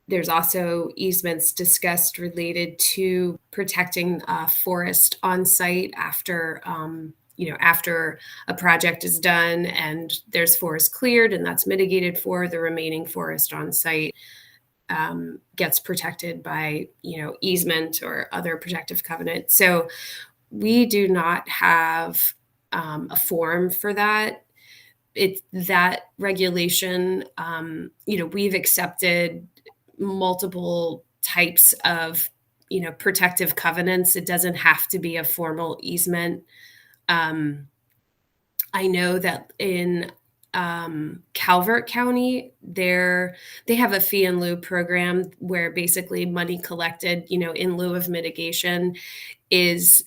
There's also easements discussed related to protecting forest on site after, after a project is done and there's forest cleared and that's mitigated for, the remaining forest on site gets protected by, easement or other protective covenant. So we do not have a form for that. That regulation, we've accepted multiple types of, protective covenants. It doesn't have to be a formal easement. I know that in Calvert County, they have a fee in lieu program where basically money collected, in lieu of mitigation is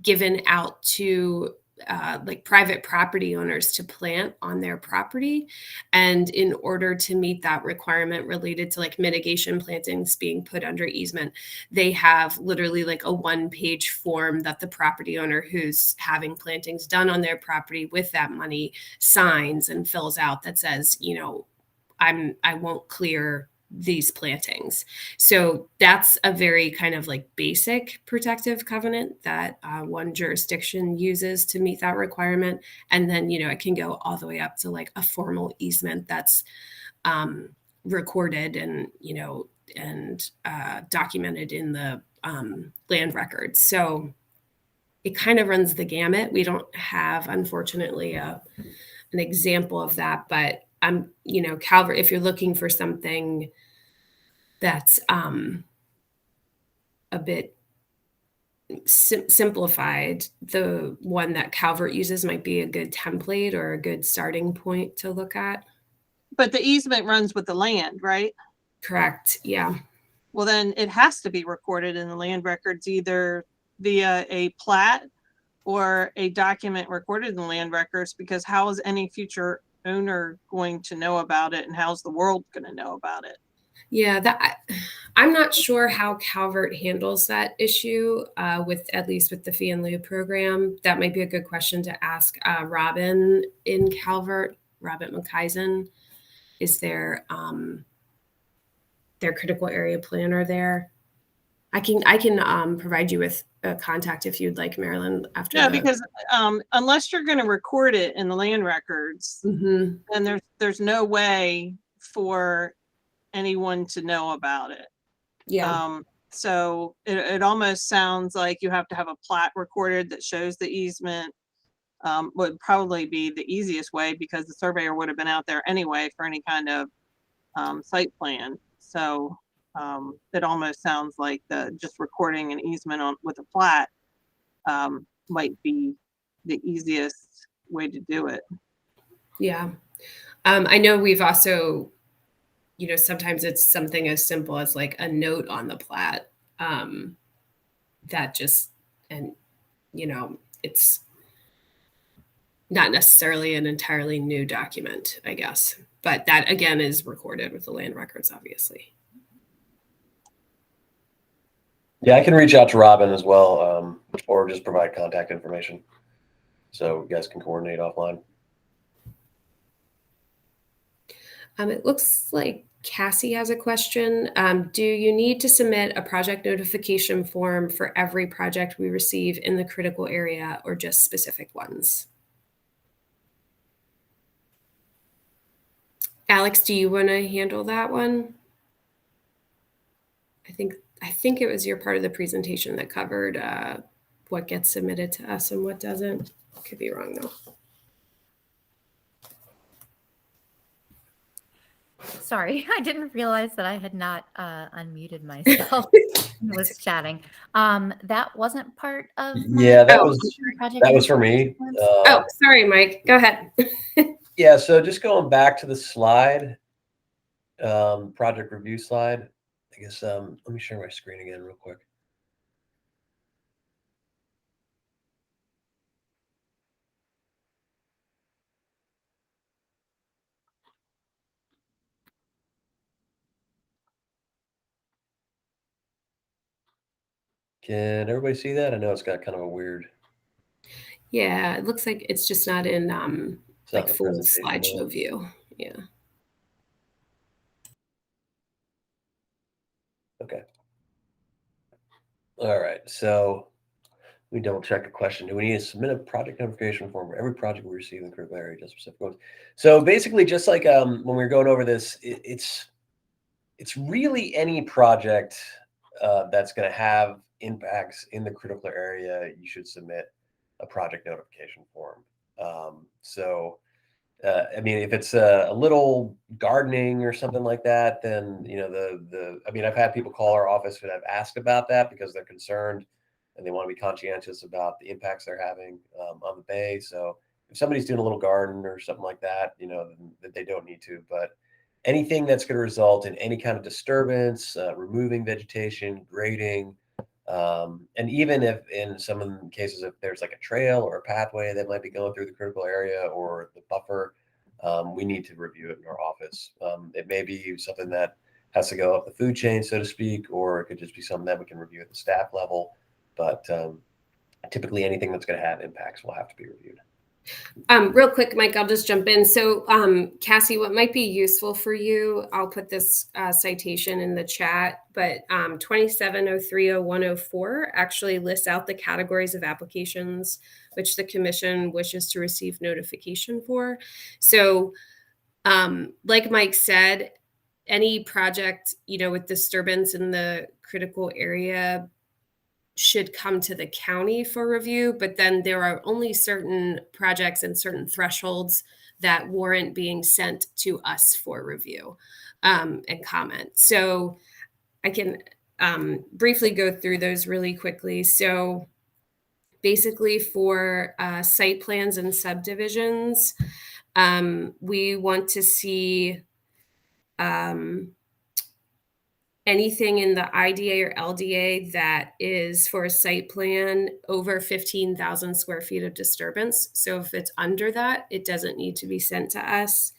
given out to like private property owners to plant on their property. And in order to meet that requirement related to like mitigation plantings being put under easement, they have literally like a 1-page form that the property owner who's having plantings done on their property with that money signs and fills out that says, I won't clear these plantings. So that's a very kind of like basic protective covenant that one jurisdiction uses to meet that requirement. And then, it can go all the way up to like a formal easement that's recorded and, and documented in the land records. So it kind of runs the gamut. We don't have, unfortunately, an example of that, but Calvert, if you're looking for something that's a bit simplified, the one that Calvert uses might be a good template or a good starting point to look at. But the easement runs with the land, right? Correct. Yeah. Well, then it has to be recorded in the land records, either via a plat or a document recorded in the land records, because how is any future owner going to know about it, and how's the world going to know about it? Yeah, I'm not sure how Calvert handles that issue at least with the fee in lieu program. That might be a good question to ask Robin in Calvert. Robin McKeisen is their critical area planner there. I can provide you with a contact if you'd like, Marilyn. After because unless you're going to record it in the land records, then there's no way for anyone to know about it. Yeah. So it almost sounds like you have to have a plat recorded that shows the easement, would probably be the easiest way, because the surveyor would have been out there anyway for any kind of site plan. So it almost sounds like just recording an easement on with a plat might be the easiest way to do it. Yeah. I know we've also, you know, sometimes it's something as simple as like a note on the plat that just, and, you know, it's not necessarily an entirely new document, I guess. But that, again, is recorded with the land records, obviously. Yeah, I can reach out to Robin as well, or just provide contact information so you guys can coordinate offline. It looks like Cassie has a question. Do you need to submit a project notification form for every project we receive in the critical area, or just specific ones? Alex, do you want to handle that one? I think it was your part of the presentation that covered what gets submitted to us and what doesn't. Could be wrong though. Sorry, I didn't realize that I had not unmuted myself. I was chatting. That wasn't part of my Yeah, that project was for me. Oh, sorry, Mike. Go ahead. Yeah, so just going back to the slide, project review slide. I guess let me share my screen again real quick. Can everybody see that? I know it's got kind of a weird. Yeah, it looks like it's just not in It's not like in the full presentation slideshow mode. view. Yeah. Okay. All right. So we double check a question. Do we need to submit a project notification form for every project we receive in the critical area, just specific ones? So basically, just like when we were going over this, it's really any project that's going to have impacts in the critical area. You should submit a project notification form. I mean, if it's a little gardening or something like that, then, you know, I mean, I've had people call our office who have asked about that because they're concerned and they want to be conscientious about the impacts they're having on the bay. So if somebody's doing a little garden or something like that, you know, that they don't need to, but anything that's going to result in any kind of disturbance, removing vegetation, grading, and even if in some of the cases, if there's like a trail or a pathway that might be going through the critical area or the buffer, we need to review it in our office. It may be something that has to go up the food chain, so to speak, or it could just be something that we can review at the staff level. But typically anything that's going to have impacts will have to be reviewed. Real quick, Mike, I'll just jump in. So Cassie, what might be useful for you, I'll put this citation in the chat, but 27030104 actually lists out the categories of applications which the commission wishes to receive notification for. So like Mike said, any project, you know, with disturbance in the critical area should come to the county for review, but then there are only certain projects and certain thresholds that warrant being sent to us for review and comment. So I can briefly go through those really quickly. So basically for site plans and subdivisions, we want to see anything in the IDA or LDA that is for a site plan over 15,000 square feet of disturbance. So if it's under that, it doesn't need to be sent to us.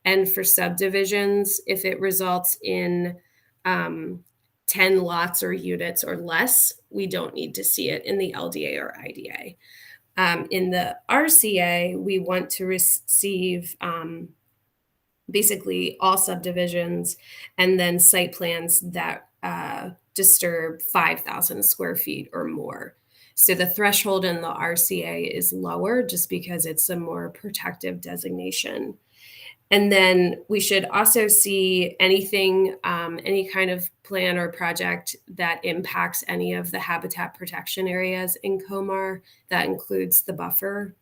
And for subdivisions, if it results in 10 lots or units or less, we don't need to see it in the LDA or IDA. In the RCA, we want to receive basically all subdivisions and then site plans that disturb 5,000 square feet or more. So the threshold in the RCA is lower just because it's a more protective designation. And then we should also see anything, any kind of plan or project that impacts any of the habitat protection areas in Comar. That includes the buffer.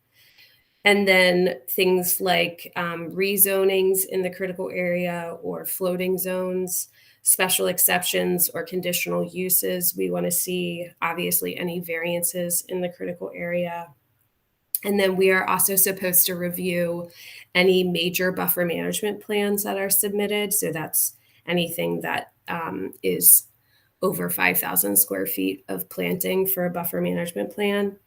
And then things like rezonings in the critical area or floating zones, special exceptions or conditional uses. We want to see, obviously, any variances in the critical area. And then we are also supposed to review any major buffer management plans that are submitted. So that's anything that is over 5,000 square feet of planting for a buffer management plan.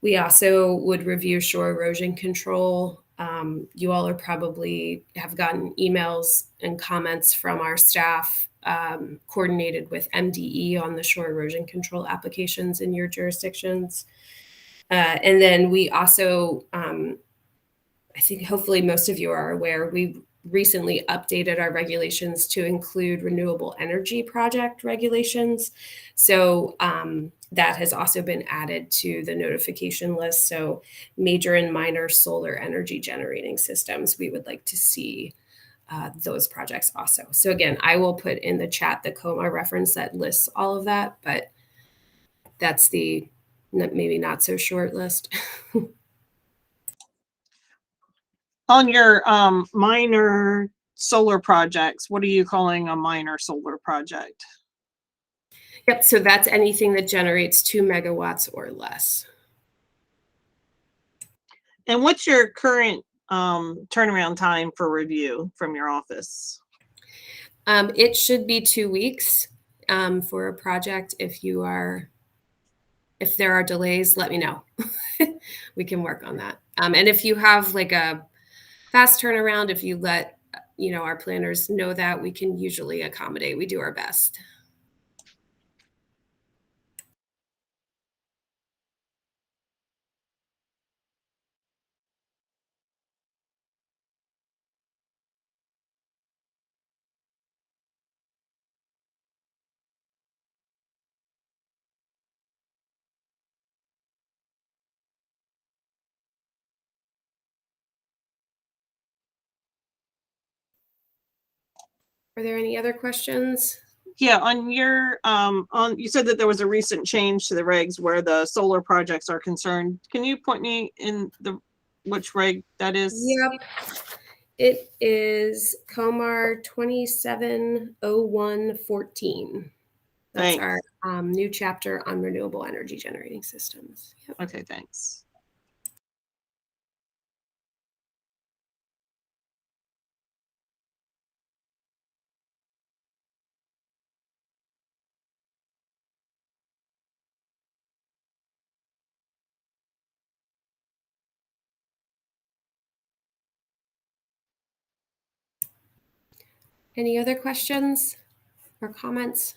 We also would review shore erosion control. You all are probably have gotten emails and comments from our staff coordinated with MDE on the shore erosion control applications in your jurisdictions. And then we also, I think hopefully most of you are aware, we recently updated our regulations to include renewable energy project regulations. So that has also been added to the notification list. So major and minor solar energy generating systems, we would like to see those projects also. So again, I will put in the chat the COMA reference that lists all of that, but that's the maybe not so short list. On your minor solar projects, what are you calling a minor solar project? Yep, so that's anything that generates 2 megawatts or less. And what's your current turnaround time for review from your office? It should be 2 weeks for a project. If there are delays, let me know. We can work on that. And if you have like a fast turnaround, if you let our planners know that, we can usually accommodate. We do our best. Are there any other questions? Yeah, on your you said that there was a recent change to the regs where the solar projects are concerned. Can you point me in which reg that is? Yep. It is COMAR 270114. That's Thanks. our new chapter on renewable energy generating systems. Yep. Okay, thanks. Any other questions or comments?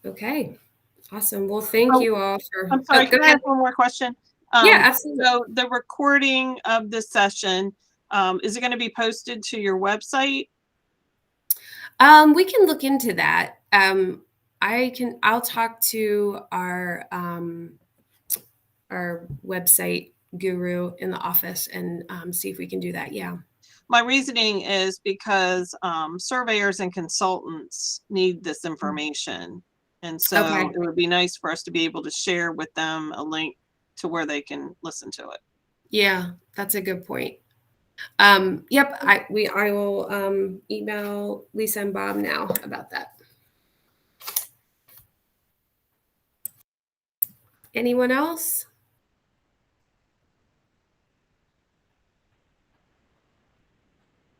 Okay, awesome. Well, thank you all for. I'm sorry, go can I ahead. ask one more question? Yeah, absolutely. So the recording of this session, is it going to be posted to your website? We can look into that. I'll talk to our website guru in the office and see if we can do that. Yeah. My reasoning is because surveyors and consultants need this information. And so Okay. it would be nice for us to be able to share with them a link to where they can listen to it. Yeah, that's a good point. Yep, I will email Lisa and Bob now about that. Anyone else?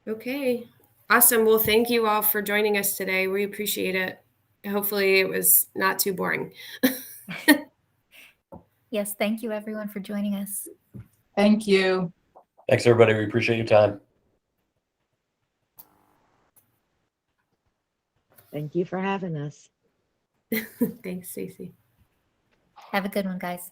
Okay, awesome. Well, thank you all for joining us today. We appreciate it. Hopefully it was not too boring. Yes, thank you everyone for joining us. Thank you. Thanks, everybody. We appreciate your time. Thank you for having us. Thanks, Stacey. Have a good one, guys.